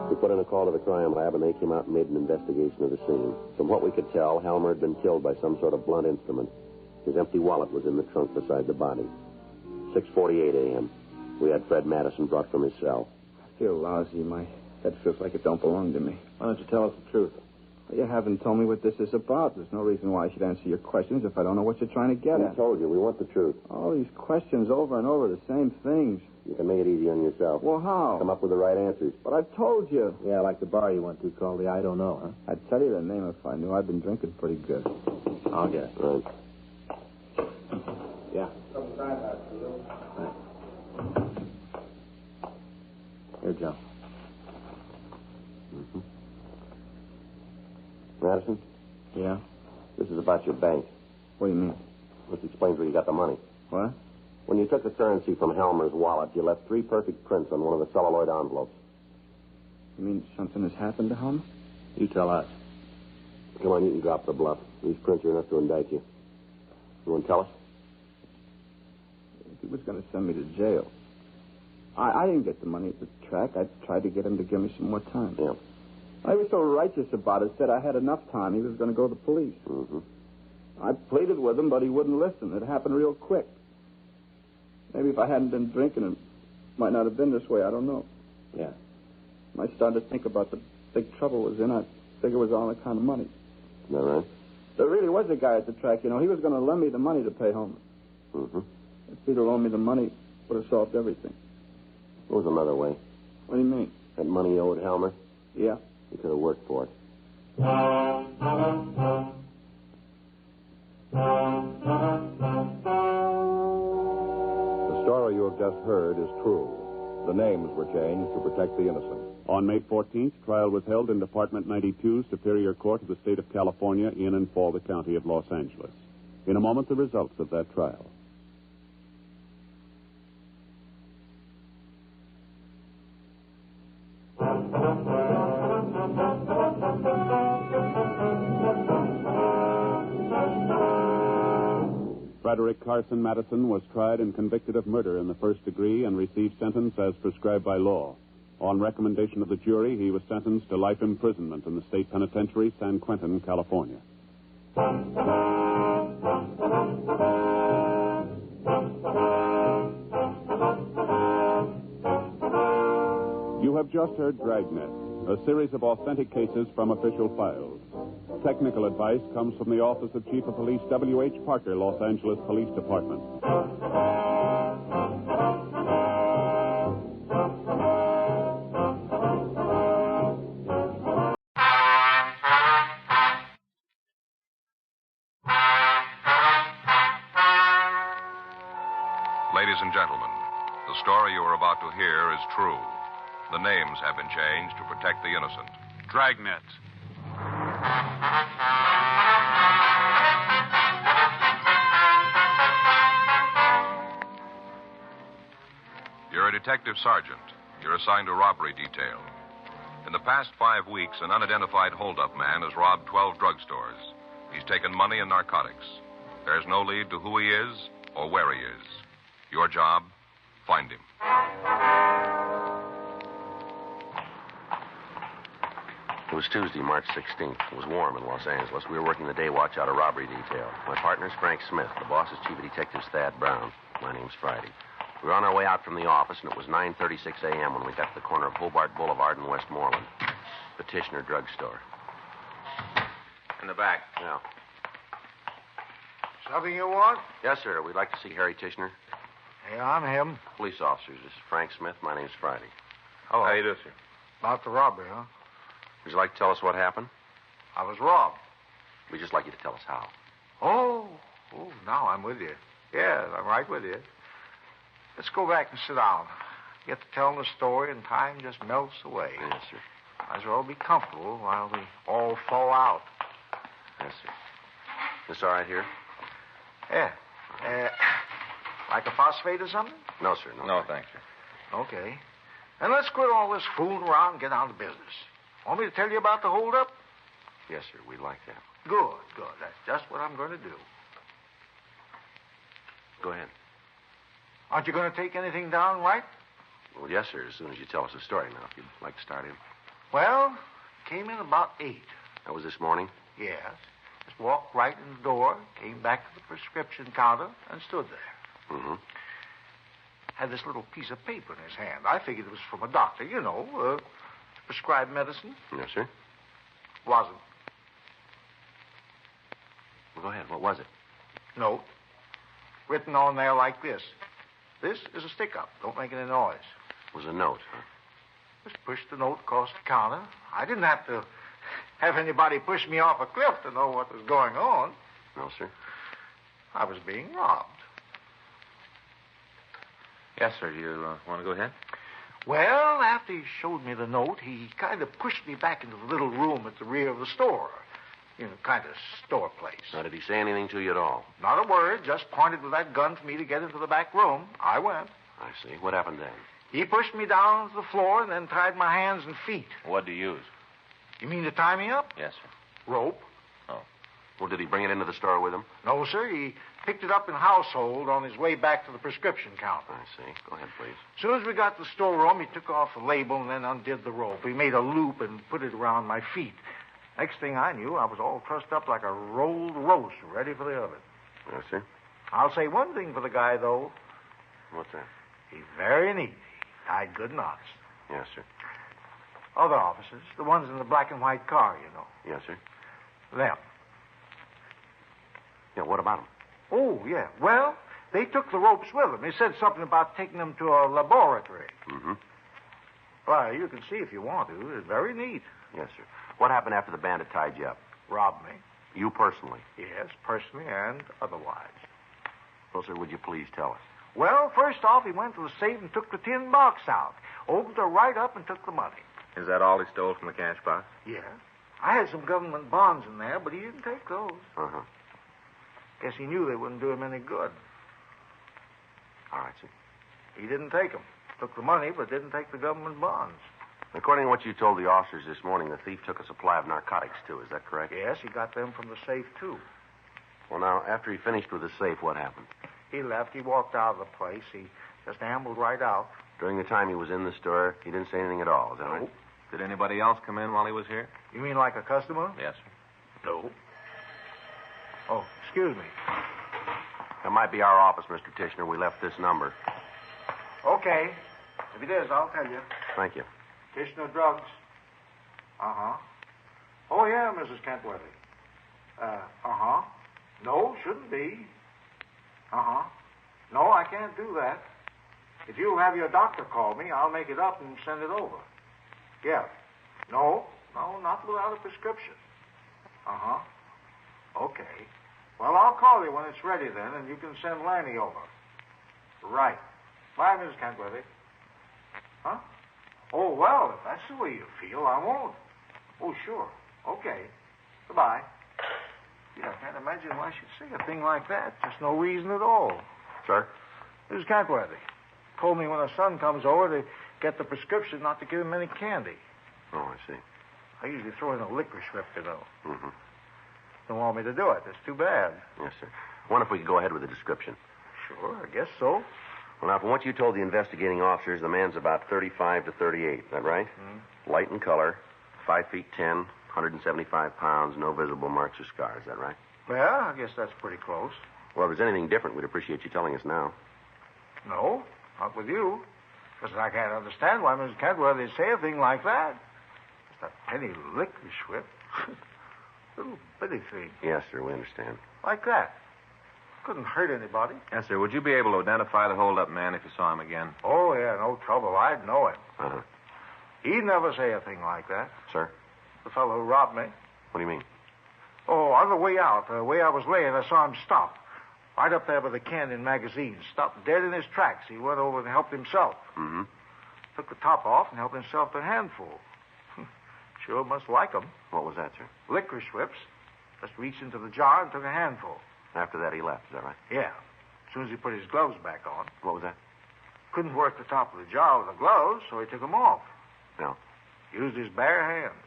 We put in a call to the crime lab, and they came out and made an investigation of the scene. From what we could tell, Helmer had been killed by some sort of blunt instrument. His empty wallet was in the trunk beside the body. 6:48 a.m. We had Fred Madison brought from his cell. I feel lousy. My head feels like it don't belong to me. Why don't you tell us the truth? You haven't told me what this is about. There's no reason why I should answer your questions if I don't know what you're trying to get at. I told you, we want the truth. All these questions over and over, the same things. You can make it easy on yourself. Well, how? Come up with the right answers. But I've told you. Yeah, like the bar you went to called the I Don't Know, huh? I'd tell you the name if I knew. I've been drinking pretty good. I'll get it. Right. Yeah. Here, Joe. Mm-hmm. Madison? Yeah? This is about your bank. What do you mean? This explains where you got the money. What? When you took the currency from Helmer's wallet, you left 3 perfect prints on one of the celluloid envelopes. You mean something has happened to him? You tell us. Come on, you can drop the bluff. These prints are enough to indict you. You want to tell us? He was going to send me to jail. I didn't get the money at the track. I tried to get him to give me some more time. Yeah. I was so righteous about it, said I had enough time. He was going to go to the police. Mm-hmm. I pleaded with him, but he wouldn't listen. It happened real quick. Maybe if I hadn't been drinking, it might not have been this way. I don't know. Yeah. When I started to think about the big trouble it was in, I figured it was all that kind of money. Is that right? There really was a guy at the track, you know. He was going to lend me the money to pay home. Mm-hmm. If he'd have loaned me the money, would have solved everything. There was another way. What do you mean? That money you owed Helmer? Yeah. You could have worked for it. The story you have just heard is true. The names were changed to protect the innocent. On May 14th, trial was held in Department 92, Superior Court of the State of California, in and for the County of Los Angeles. In a moment, the results of that trial. Frederick Carson Madison was tried and convicted of murder in the first degree and received sentence as prescribed by law. On recommendation of the jury, he was sentenced to life imprisonment in the state penitentiary, San Quentin, California. You have just heard Dragnet, a series of authentic cases from official files. Technical advice comes from the Office of Chief of Police W.H. Parker, Los Angeles Police Department. Ladies and gentlemen, the story you are about to hear is true. The names have been changed to protect the innocent. Dragnet. You're a detective sergeant. You're assigned to robbery detail. In the past 5 weeks, an unidentified holdup man has robbed 12 drugstores. He's taken money and narcotics. There's no lead to who he is or where he is. Your job, find him. It was Tuesday, March 16th. It was warm in Los Angeles. We were working the day watch out of robbery detail. My partner's Frank Smith. The boss is Chief of Detectives Thad Brown. My name's Friday. We were on our way out from the office, and it was 9:36 a.m. when we got to the corner of Hobart Boulevard and Westmoreland. Petitioner Drugstore. In the back. Yeah. Something you want? Yes, sir. We'd like to see Harry Tishner. Yeah, I'm him. Police officers. This is Frank Smith. My name's Friday. Hello. How you do, sir? About the robbery, huh? Would you like to tell us what happened? I was robbed. We'd just like you to tell us how. Oh, now I'm with you. Yes, I'm right with you. Let's go back and sit down. Get to telling the story, and time just melts away. Yes, sir. Might as well be comfortable while we all fall out. Yes, sir. This all right here? Yeah. Like a phosphate or something? No, sir. No, thanks, sir. Okay. And let's quit all this fooling around and get down to business. Want me to tell you about the holdup? Yes, sir. We'd like that. Good. That's just what I'm going to do. Go ahead. Aren't you going to take anything down, right? Well, yes, sir, as soon as you tell us the story now, if you'd like to start in. Well, came in about 8. That was this morning? Yes. Just walked right in the door, came back to the prescription counter, and stood there. Mm-hmm. Had this little piece of paper in his hand. I figured it was from a doctor, prescribed medicine. Yes, sir. Wasn't. Well, go ahead. What was it? Note. Written on there like this. This is a stick-up. Don't make any noise. It was a note, huh? Just pushed the note across the counter. I didn't have to have anybody push me off a cliff to know what was going on. No, sir. I was being robbed. Yes, sir. You want to go ahead? Well, after he showed me the note, he kind of pushed me back into the little room at the rear of the store. Kind of store place. Now, did he say anything to you at all? Not a word. Just pointed with that gun for me to get into the back room. I went. I see. What happened then? He pushed me down to the floor and then tied my hands and feet. What'd you use? You mean to tie me up? Yes, sir. Rope. Oh. Well, did he bring it into the store with him? No, sir. He picked it up in household on his way back to the prescription counter. I see. Go ahead, please. As soon as we got to the storeroom, he took off the label and then undid the rope. He made a loop and put it around my feet. Next thing I knew, I was all trussed up like a rolled roast, ready for the oven. Yes, sir. I'll say one thing for the guy, though. What's that? He's very neat. He tied good knots. Yes, sir. Other officers, the ones in the black and white car, Yes, sir. Them. Yeah, what about them? Oh, yeah. Well, they took the ropes with them. They said something about taking them to a laboratory. Mm-hmm. Well, you can see if you want to. It's very neat. Yes, sir. What happened after the bandit tied you up? Robbed me. You personally? Yes, personally and otherwise. Well, sir, would you please tell us? Well, first off, he went to the safe and took the tin box out. Opened her right up and took the money. Is that all he stole from the cash box? Yeah. I had some government bonds in there, but he didn't take those. Uh-huh. Guess he knew they wouldn't do him any good. All right, sir. He didn't take them. Took the money, but didn't take the government bonds. According to what you told the officers this morning, the thief took a supply of narcotics, too. Is that correct? Yes, he got them from the safe, too. Well, now, after he finished with the safe, what happened? He left. He walked out of the place. He just ambled right out. During the time he was in the store, he didn't say anything at all. Is that right? Did anybody else come in while he was here? You mean like a customer? Yes, sir. No. Oh, excuse me. That might be our office, Mr. Tishner. We left this number. Okay. If it is, I'll tell you. Thank you. Tishner Drugs. Uh-huh. Oh, yeah, Mrs. Kentworthy. Uh-huh. No, shouldn't be. Uh-huh. No, I can't do that. If you'll have your doctor call me, I'll make it up and send it over. Yeah. No, not without a prescription. Uh-huh. Okay. Well, I'll call you when it's ready then, and you can send Lanny over. Right. Bye, Mrs. Kentworthy. Huh? Oh, well, if that's the way you feel, I won't. Oh, sure. Okay. Goodbye. Gee, I can't imagine why she'd say a thing like that. Just no reason at all. Sir? Mrs. Kentworthy told me when her son comes over to get the prescription not to give him any candy. Oh, I see. I usually throw in a licorice whip, you know. Mm-hmm. Don't want me to do it. It's too bad. Yes, sir. I wonder if we could go ahead with the description. Sure, I guess so. Well, now, from what you told the investigating officers, the man's about 35 to 38. Is that right? Mm-hmm. Light in color, 5 feet 10, 175 pounds, no visible marks or scars. Is that right? Yeah, I guess that's pretty close. Well, if there's anything different, we'd appreciate you telling us now. No, not with you. Because I can't understand why Mrs. Kentworthy would say a thing like that. Just a penny licorice whip. Little bitty thing. Yes, sir, we understand. Like that. Couldn't hurt anybody. Yes, sir. Would you be able to identify the hold-up man if you saw him again? Oh, yeah, no trouble. I'd know him. Uh-huh. He'd never say a thing like that. Sir? The fellow who robbed me. What do you mean? Oh, on the way out, the way I was laying, I saw him stop. Right up there by the Canyon magazine. Stopped dead in his tracks. He went over and helped himself. Mm-hmm. Took the top off and helped himself to a handful. Sure must like 'em. What was that, sir? Licorice whips. Just reached into the jar and took a handful. After that, he left. Is that right? Yeah. As soon as he put his gloves back on. What was that? Couldn't work the top of the jar with the gloves, so he took them off. No. Used his bare hands.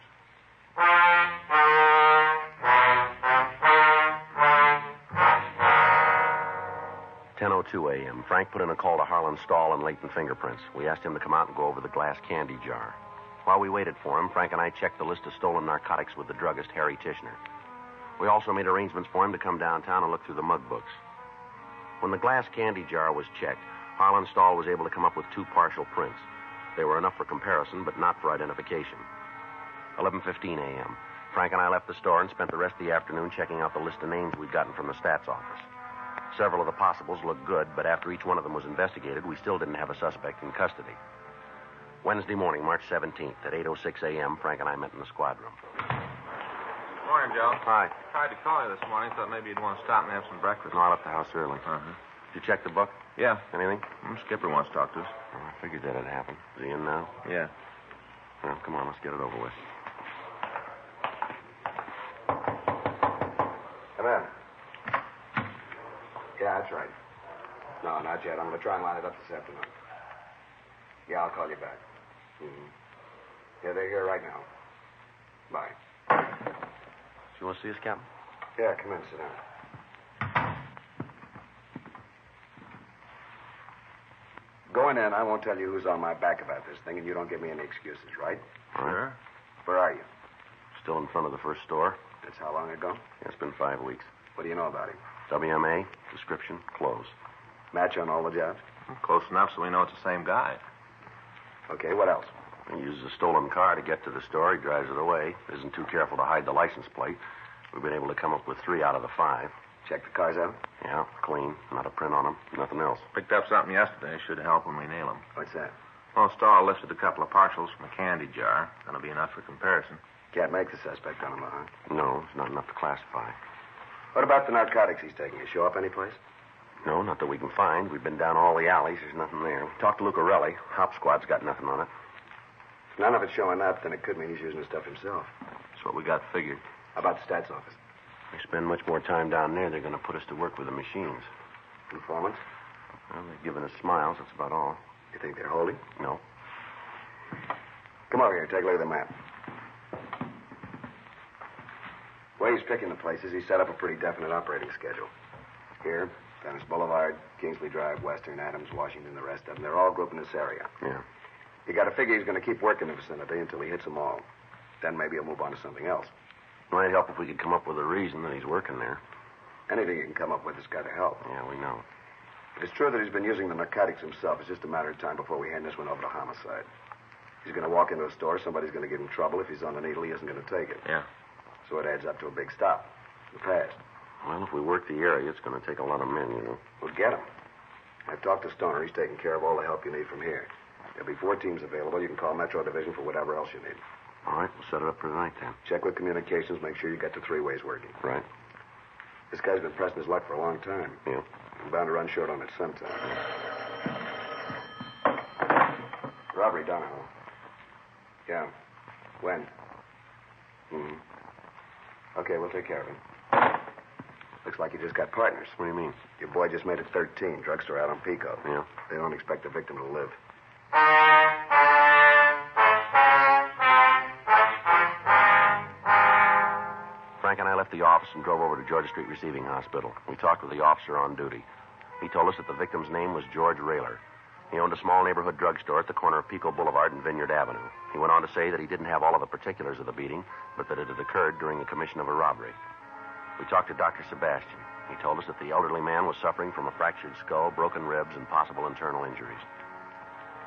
10:02 a.m. Frank put in a call to Harlan Stahl and Leighton Fingerprints. We asked him to come out and go over the glass candy jar. While we waited for him, Frank and I checked the list of stolen narcotics with the druggist, Harry Tishner. We also made arrangements for him to come downtown and look through the mug books. When the glass candy jar was checked, Harlan Stahl was able to come up with 2 partial prints. They were enough for comparison, but not for identification. 11:15 a.m. Frank and I left the store and spent the rest of the afternoon checking out the list of names we'd gotten from the stats office. Several of the possibles looked good, but after each one of them was investigated, we still didn't have a suspect in custody. Wednesday morning, March 17th, at 8:06 a.m., Frank and I met in the squad room. Morning, Joe. Hi. Tried to call you this morning. Thought maybe you'd want to stop and have some breakfast. No, I left the house early. Uh-huh. Did you check the book? Yeah. Anything? Skipper wants to talk to us. Oh, I figured that'd happen. Is he in now? Yeah. Well, come on, let's get it over with. Come in. Yeah, that's right. No, not yet. I'm going to try and line it up this afternoon. Yeah, I'll call you back. Mm-hmm. Yeah, they're here right now. Bye. Do you want to see us, Captain? Yeah, come in, sit down. Going in, I won't tell you who's on my back about this thing, and you don't give me any excuses, right? All right. Sure. Where are you? Still in front of the first store. That's how long ago? Yeah, it's been 5 weeks. What do you know about him? WMA, description, close. Match on all the jobs? Close enough so we know it's the same guy. Okay, what else? He uses a stolen car to get to the store. He drives it away. Isn't too careful to hide the license plate. We've been able to come up with 3 out of the 5. Check the cars out? Yeah, clean. Not a print on them. Nothing else. Picked up something yesterday. Should help when we nail him. What's that? Well, Stahl lifted a couple of partials from a candy jar. That'll be enough for comparison. Can't make the suspect on him, huh? No, it's not enough to classify. What about the narcotics he's taking? You show up anyplace? No, not that we can find. We've been down all the alleys. There's nothing there. We talked to Lucarelli. Hop Squad's got nothing on it. If none of it's showing up, then it could mean he's using the stuff himself. That's what we got figured. How about the stats office? If we spend much more time down there, they're going to put us to work with the machines. Informants? Well, they're giving us smiles. That's about all. You think they're holding? No. Come over here. Take a look at the map. The way he's picking the places, he's set up a pretty definite operating schedule. Here, Venice Boulevard, Kingsley Drive, Western, Adams, Washington, the rest of them. They're all grouped in this area. Yeah. You got to figure he's going to keep working the vicinity until he hits them all. Then maybe he'll move on to something else. Might help if we could come up with a reason that he's working there. Anything you can come up with has got to help. Yeah, we know. If it's true that he's been using the narcotics himself, it's just a matter of time before we hand this one over to homicide. He's going to walk into a store, somebody's going to give him trouble. If he's on the needle, he isn't going to take it. Yeah. So it adds up to a big stop. The past. Well, if we work the area, it's going to take a lot of men, you know. We'll get him. I've talked to Stoner. He's taking care of all the help you need from here. There'll be 4 teams available. You can call Metro Division for whatever else you need. All right, we'll set it up for tonight, then. Check with communications. Make sure you get the 3 ways working. Right. This guy's been pressing his luck for a long time. Yeah. I'm bound to run short on it sometime. Robbery done, huh? Yeah. When? Okay, we'll take care of him. Looks like you just got partners. What do you mean? Your boy just made it 13, drugstore out on Pico. Yeah? They don't expect the victim to live. Frank and I left the office and drove over to Georgia Street Receiving Hospital. We talked with the officer on duty. He told us that the victim's name was George Rayler. He owned a small neighborhood drugstore at the corner of Pico Boulevard and Vineyard Avenue. He went on to say that he didn't have all of the particulars of the beating, but that it had occurred during the commission of a robbery. We talked to Dr. Sebastian. He told us that the elderly man was suffering from a fractured skull, broken ribs, and possible internal injuries.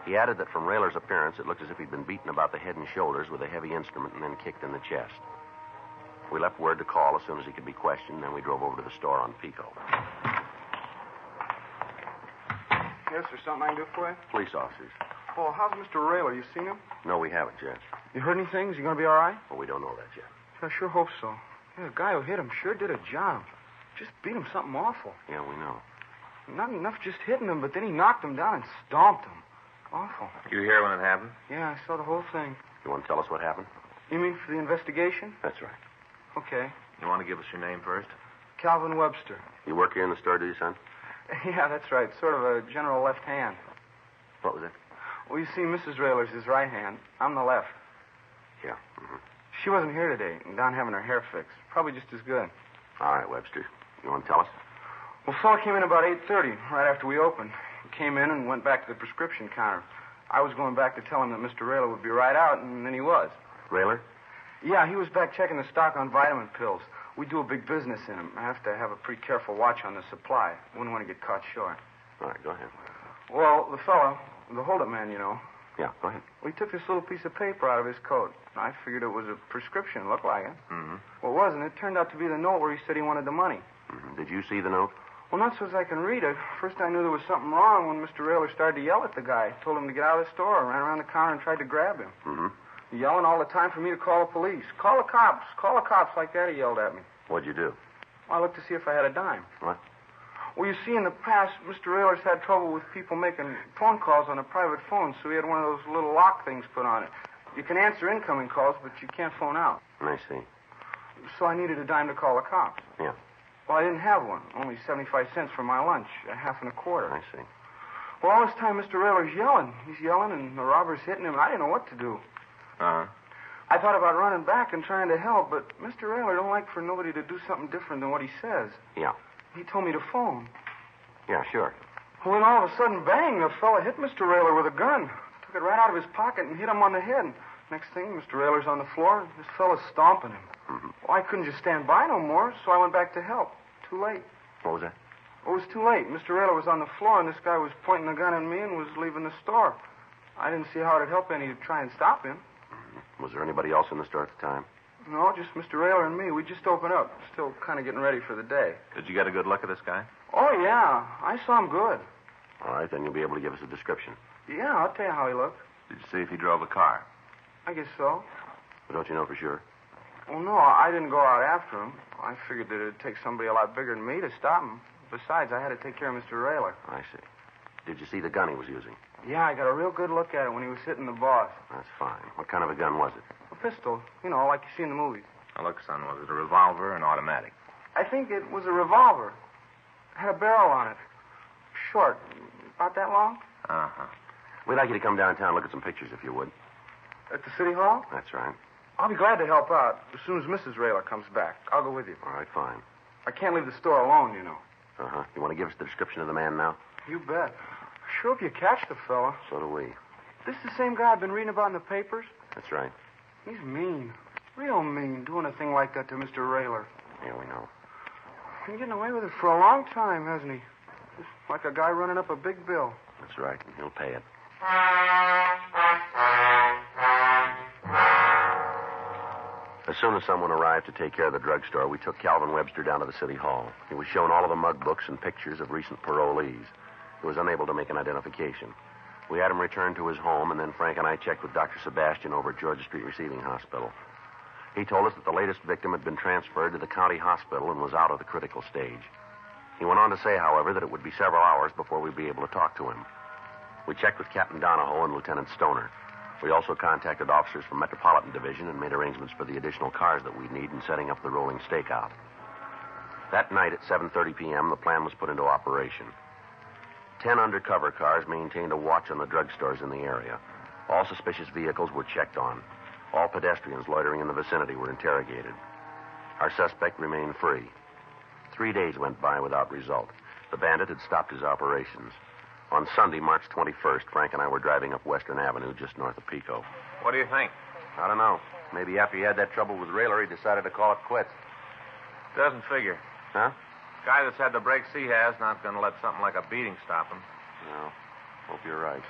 He added that from Rayler's appearance, it looked as if he'd been beaten about the head and shoulders with a heavy instrument and then kicked in the chest. We left word to call as soon as he could be questioned, then we drove over to the store on Pico. Yes, there's something I can do for you? Police officers. Oh, how's Mr. Rayler? You seen him? No, we haven't yet. You heard anything? Is he going to be all right? Well, we don't know that yet. I sure hope so. Yeah, the guy who hit him sure did a job. Just beat him something awful. Yeah, we know. Not enough just hitting him, but then he knocked him down and stomped him. Awful. You hear when it happened? Yeah, I saw the whole thing. You want to tell us what happened? You mean for the investigation? That's right. Okay. You want to give us your name first? Calvin Webster. You work here in the store, do you, son? Yeah, that's right. Sort of a general left hand. What was it? Well, you see, Mrs. Rayler's his right hand. I'm the left. Yeah. She wasn't here today, and down having her hair fixed. Probably just as good. All right, Webster. You want to tell us? Well, fella came in about 8:30, right after we opened. He came in and went back to the prescription counter. I was going back to tell him that Mr. Rayler would be right out, and then he was. Rayler? Yeah, he was back checking the stock on vitamin pills. We do a big business in them. I have to have a pretty careful watch on the supply. Wouldn't want to get caught short. All right, go ahead. Well, the fellow, the holdup man, you know. Yeah, go ahead. Well, he took this little piece of paper out of his coat. I figured it was a prescription. Looked like it. Well, it wasn't. It turned out to be the note where he said he wanted the money. Did you see the note? Well, not so as I can read it. First, I knew there was something wrong when Mr. Rayler started to yell at the guy. Told him to get out of the store. Ran around the counter and tried to grab him. Yelling all the time for me to call the police. Call the cops. Call the cops, like that, he yelled at me. What'd you do? I looked to see if I had a dime. What? Well, you see, in the past, Mr. Rayler's had trouble with people making phone calls on a private phone, so he had one of those little lock things put on it. You can answer incoming calls, but you can't phone out. I see. So I needed a dime to call the cops. Yeah. Well, I didn't have one. Only 75 cents for my lunch, a half and a quarter. I see. Well, all this time, Mr. Rayler's yelling. He's yelling, and the robber's hitting him, and I didn't know what to do. I thought about running back and trying to help, but Mr. Rayler don't like for nobody to do something different than what he says. Yeah. He told me to phone. Yeah, sure. Well, then all of a sudden, bang, the fella hit Mr. Rayler with a gun. Took it right out of his pocket and hit him on the head. Next thing, Mr. Rayler's on the floor, and this fella's stomping him. Well, I couldn't just stand by no more, so I went back to help. Too late. What was that? It was too late. Mr. Rayler was on the floor, and this guy was pointing the gun at me and was leaving the store. I didn't see how it'd help any to try and stop him. Was there anybody else in the store at the time? No, just Mr. Rayler and me. We just opened up. Still kind of getting ready for the day. Did you get a good look at this guy? Oh, yeah. I saw him good. All right, then you'll be able to give us a description. Yeah, I'll tell you how he looked. Did you see if he drove a car? I guess so. But don't you know for sure? Well, no, I didn't go out after him. I figured that it'd take somebody a lot bigger than me to stop him. Besides, I had to take care of Mr. Rayler. I see. Did you see the gun he was using? Yeah, I got a real good look at it when he was hitting the boss. That's fine. What kind of a gun was it? A pistol. You know, like you see in the movies. Now, look, son, was it a revolver or an automatic? I think it was a revolver. It had a barrel on it. Short. About that long? We'd like you to come downtown and look at some pictures, if you would. At the city hall? That's right. I'll be glad to help out as soon as Mrs. Rayler comes back. I'll go with you. All right, fine. I can't leave the store alone, you know. You want to give us the description of the man now? You bet. Sure hope you catch the fella. So do we. This the same guy I've been reading about in the papers? That's right. He's mean. Real mean, doing a thing like that to Mr. Rayler. Yeah, we know. Been getting away with it for a long time, hasn't he? Just like a guy running up a big bill. That's right, and he'll pay it. As soon as someone arrived to take care of the drugstore, we took Calvin Webster down to the city hall. He was shown all of the mug books and pictures of recent parolees. He was unable to make an identification. We had him returned to his home, and then Frank and I checked with Dr. Sebastian over at Georgia Street Receiving Hospital. He told us that the latest victim had been transferred to the county hospital and was out of the critical stage. He went on to say, however, that it would be several hours before we'd be able to talk to him. We checked with Captain Donahoe and Lieutenant Stoner. We also contacted officers from Metropolitan Division and made arrangements for the additional cars that we'd need in setting up the rolling stakeout. That night at 7:30 p.m., the plan was put into operation. 10 undercover cars maintained a watch on the drugstores in the area. All suspicious vehicles were checked on. All pedestrians loitering in the vicinity were interrogated. Our suspect remained free. 3 days went by without result. The bandit had stopped his operations. On Sunday, March 21st, Frank and I were driving up Western Avenue just north of Pico. What do you think? I don't know. Maybe after he had that trouble with Railer, he decided to call it quits. Doesn't figure. Huh? Guy that's had the breaks he has not going to let something like a beating stop him. No. Hope you're right.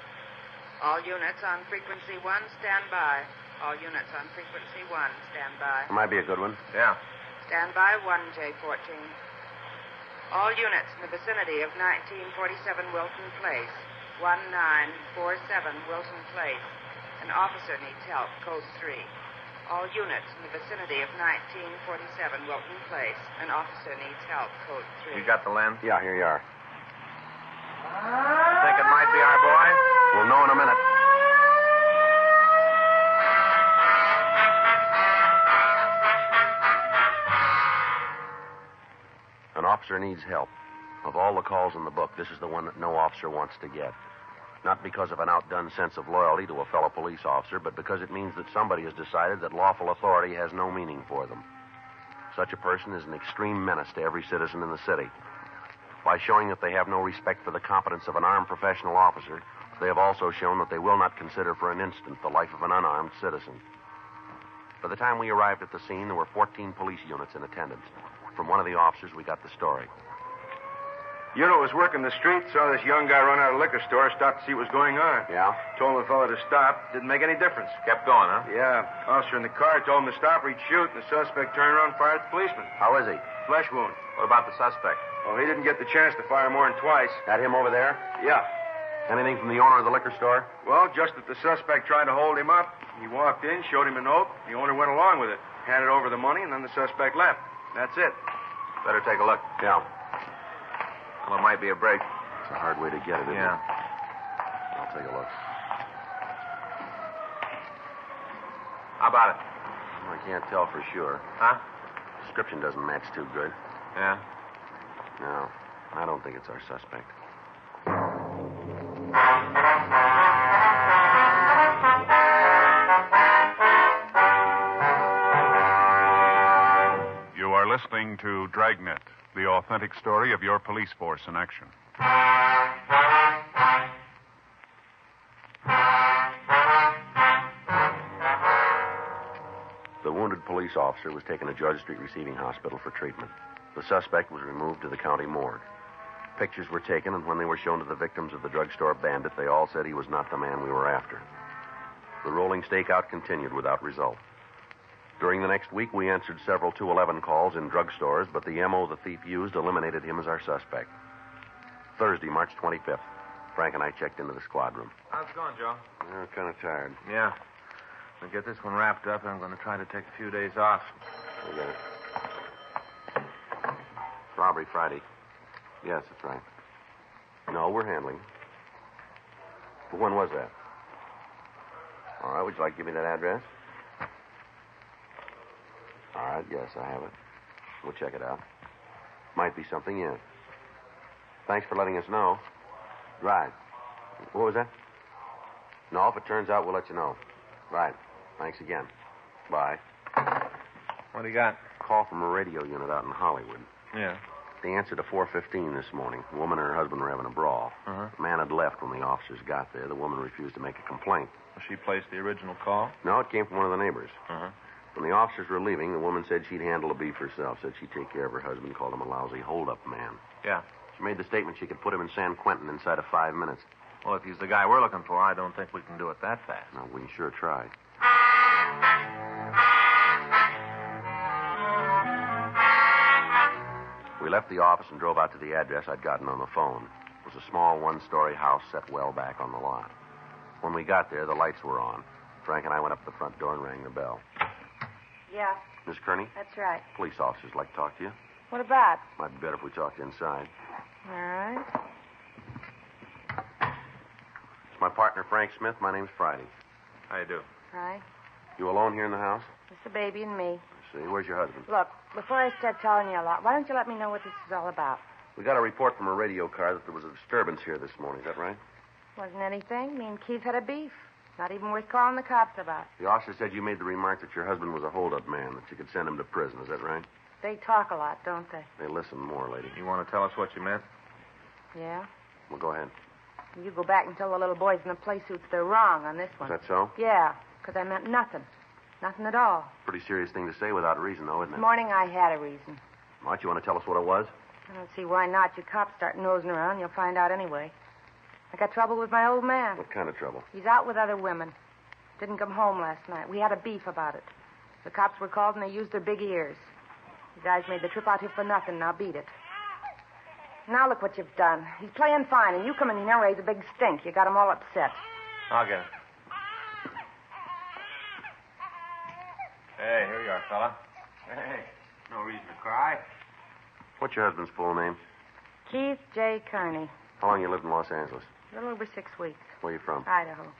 All units on frequency 1, stand by. All units on frequency 1, stand by. That might be a good one. Yeah. Stand by 1J14. All units in the vicinity of 1947 Wilson Place. 1947 Wilson Place. An officer needs help, code 3. All units in the vicinity of 1947 Wilton Place. An officer needs help, code 3. You got the lens? Yeah, here you are. Think it might be our boy? We'll know in a minute. An officer needs help. Of all the calls in the book, this is the one that no officer wants to get. Not because of an outdone sense of loyalty to a fellow police officer, but because it means that somebody has decided that lawful authority has no meaning for them. Such a person is an extreme menace to every citizen in the city. By showing that they have no respect for the competence of an armed professional officer, they have also shown that they will not consider for an instant the life of an unarmed citizen. By the time we arrived at the scene, there were 14 police units in attendance. From one of the officers, we got the story. Unit was working the street, saw this young guy run out of the liquor store, stopped to see what was going on. Yeah? Told the fellow to stop. Didn't make any difference. Kept going, huh? Yeah. Officer in the car told him to stop or he'd shoot, and the suspect turned around and fired at the policeman. How is he? Flesh wound. What about the suspect? Oh, he didn't get the chance to fire more than twice. That him over there? Yeah. Anything from the owner of the liquor store? Well, just that the suspect tried to hold him up. He walked in, showed him a note. The owner went along with it. Handed over the money, and then the suspect left. That's it. Better take a look. Yeah. Well, it might be a break. It's a hard way to get it, isn't Yeah. it? I'll take a look. How about it? I can't tell for sure. Huh? Description doesn't match too good. Yeah. No, I don't think it's our suspect. You are listening to Dragnet, the authentic story of your police force in action. The wounded police officer was taken to Georgia Street Receiving Hospital for treatment. The suspect was removed to the county morgue. Pictures were taken, and when they were shown to the victims of the drugstore bandit, they all said he was not the man we were after. The rolling stakeout continued without result. During the next week, we answered several 211 calls in drugstores, but the M.O. the thief used eliminated him as our suspect. Thursday, March 25th, Frank and I checked into the squad room. How's it going, Joe? We're kind of tired. Yeah. We'll get this one wrapped up, and I'm going to try to take a few days off. We got it. Robbery Friday. Yes, that's right. No, we're handling. But when was that? All right, would you like to give me that address? All right, yes, I have it. We'll check it out. Might be something in it. Thanks for letting us know. Right. What was that? No, if it turns out, we'll let you know. Right. Thanks again. Bye. What do you got? Call from a radio unit out in Hollywood. Yeah. They answered at 4:15 this morning. The woman and her husband were having a brawl. Uh-huh. The man had left when the officers got there. The woman refused to make a complaint. She placed the original call? No, it came from one of the neighbors. Uh-huh. When the officers were leaving, the woman said she'd handle the beef herself, said she'd take care of her husband, called him a lousy hold-up man. Yeah. She made the statement she could put him in San Quentin inside of 5 minutes. Well, if he's the guy we're looking for, I don't think we can do it that fast. No, we can sure try. We left the office and drove out to the address I'd gotten on the phone. It was a small one-story house set well back on the lot. When we got there, the lights were on. Frank and I went up to the front door and rang the bell. Yeah, Miss Kearney? that's right. Police officers like to talk to you. What about? Might be better if we talked inside. All right. It's my partner, Frank Smith. My name's Friday. How you do? Hi. You alone here in the house? It's the baby and me. I see. Where's your husband? Look, before I start telling you a lot, why don't you let me know what this is all about? We got a report from a radio car that there was a disturbance here this morning. Is that right? Wasn't anything. Me and Keith had a beef. Not even worth calling the cops about. The officer said you made the remark that your husband was a hold-up man, that you could send him to prison. Is that right? They talk a lot, don't they? They listen more, lady. You want to tell us what you meant? Yeah? Well, go ahead. You go back and tell the little boys in the play suits they're wrong on this one. Is that so? Yeah, because I meant nothing. Nothing at all. Pretty serious thing to say without reason, though, isn't it? This morning I had a reason. What, you want to tell us what it was? I don't see why not. You cops start nosing around, you'll find out anyway. I got trouble with my old man. What kind of trouble? He's out with other women. Didn't come home last night. We had a beef about it. The cops were called and they used their big ears. You guys made the trip out here for nothing. Now beat it. Now look what you've done. He's playing fine, and you come in here and raise a big stink. You got him all upset. I'll get it. Hey, here you are, fella. Hey, no reason to cry. What's your husband's full name? Keith J. Kearney. How long you lived in Los Angeles? A little over 6 weeks. Where you from? Idaho.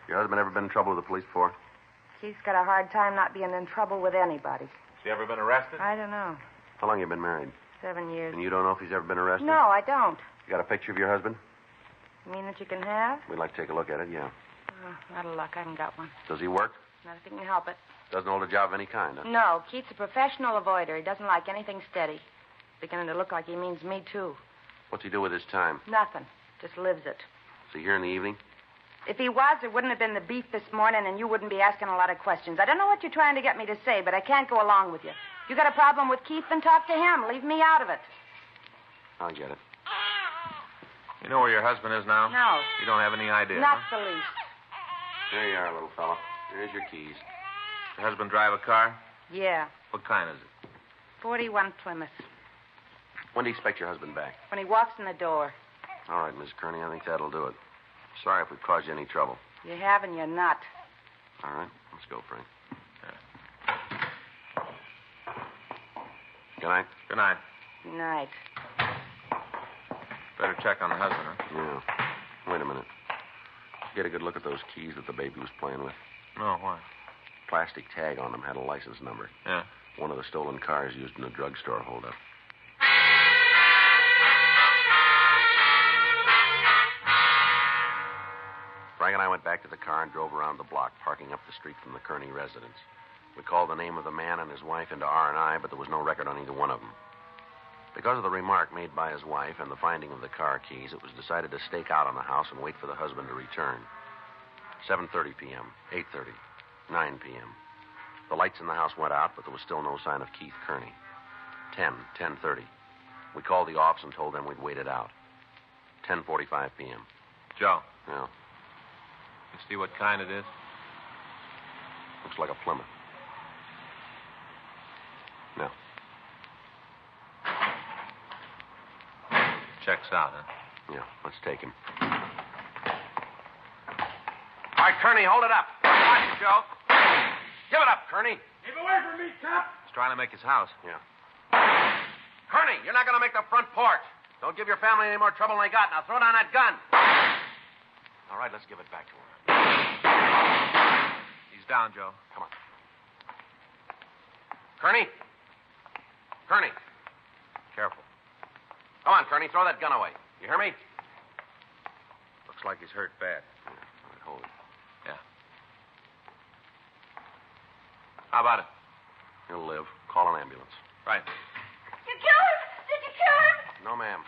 Your husband ever been in trouble with the police before? Keith's got a hard time not being in trouble with anybody. Has he ever been arrested? I don't know. How long you been married? 7 years. And you don't know if he's ever been arrested? No, I don't. You got a picture of your husband? You mean that you can have? We'd like to take a look at it, yeah. Oh, out of luck. I haven't got one. Does he work? Not if he can help it. Doesn't hold a job of any kind, huh? No, Keith's a professional avoider. He doesn't like anything steady. Beginning to look like he means me, too. What's he do with his time? Nothing. Just lives it. Is he here in the evening? If he was, there wouldn't have been the beef this morning, and you wouldn't be asking a lot of questions. I don't know what you're trying to get me to say, but I can't go along with you. You got a problem with Keith, then talk to him. Leave me out of it. I'll get it. You know where your husband is now? No. You don't have any idea, Not huh? the least. Here you are, little fella. Here's your keys. Your husband drive a car? Yeah. What kind is it? 41 Plymouth. When do you expect your husband back? When he walks in the door. All right, Miss Kearney, I think that'll do it. Sorry if we've caused you any trouble. You have and you're not. All right, let's go, Frank. Good night. Good night. Good night. Better check on the husband, huh? Yeah. Wait a minute. Get a good look at those keys that the baby was playing with. No, why? Plastic tag on them had a license number. Yeah. One of the stolen cars used in a drugstore holdup. Frank and I went back to the car and drove around the block, parking up the street from the Kearney residence. We called the name of the man and his wife into R&I, but there was no record on either one of them. Because of the remark made by his wife and the finding of the car keys, it was decided to stake out on the house and wait for the husband to return. 7:30 p.m., 8:30, 9 p.m. The lights in the house went out, but there was still no sign of Keith Kearney. 10:30. We called the office and told them we'd wait it out. 10:45 p.m. Joe. Yeah. You see what kind it is? Looks like a Plymouth. No. Checks out, huh? Yeah, let's take him. All right, Kearney, hold it up. Watch it, Joe. Give it up, Kearney. Keep away from me, cop. He's trying to make his house. Yeah. Kearney, you're not going to make the front porch. Don't give your family any more trouble than they got. Now throw down that gun. All right, let's give it back to him. He's down, Joe. Come on. Kearney. Kearney. Careful. Come on, Kearney, throw that gun away. You hear me? Looks like he's hurt bad. Yeah, all right, hold it. Yeah. How about it? He'll live. Call an ambulance. Right. You killed him? Did you kill him? No, ma'am.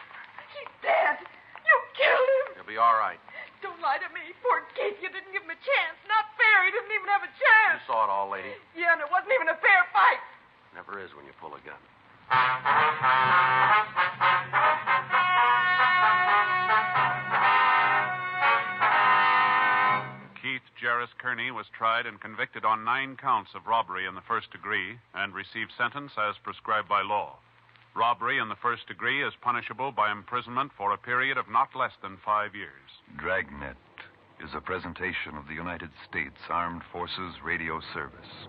He's dead. You killed him. He'll be all right. Don't lie to me. Poor Keith, you didn't give him a chance. Not fair. He didn't even have a chance. You saw it all, lady. Yeah, and it wasn't even a fair fight. Never is when you pull a gun. Keith Jarris Kearney was tried and convicted on 9 counts of robbery in the first degree and received sentence as prescribed by law. Robbery in the first degree is punishable by imprisonment for a period of not less than 5 years. Dragnet is a presentation of the United States Armed Forces Radio Service.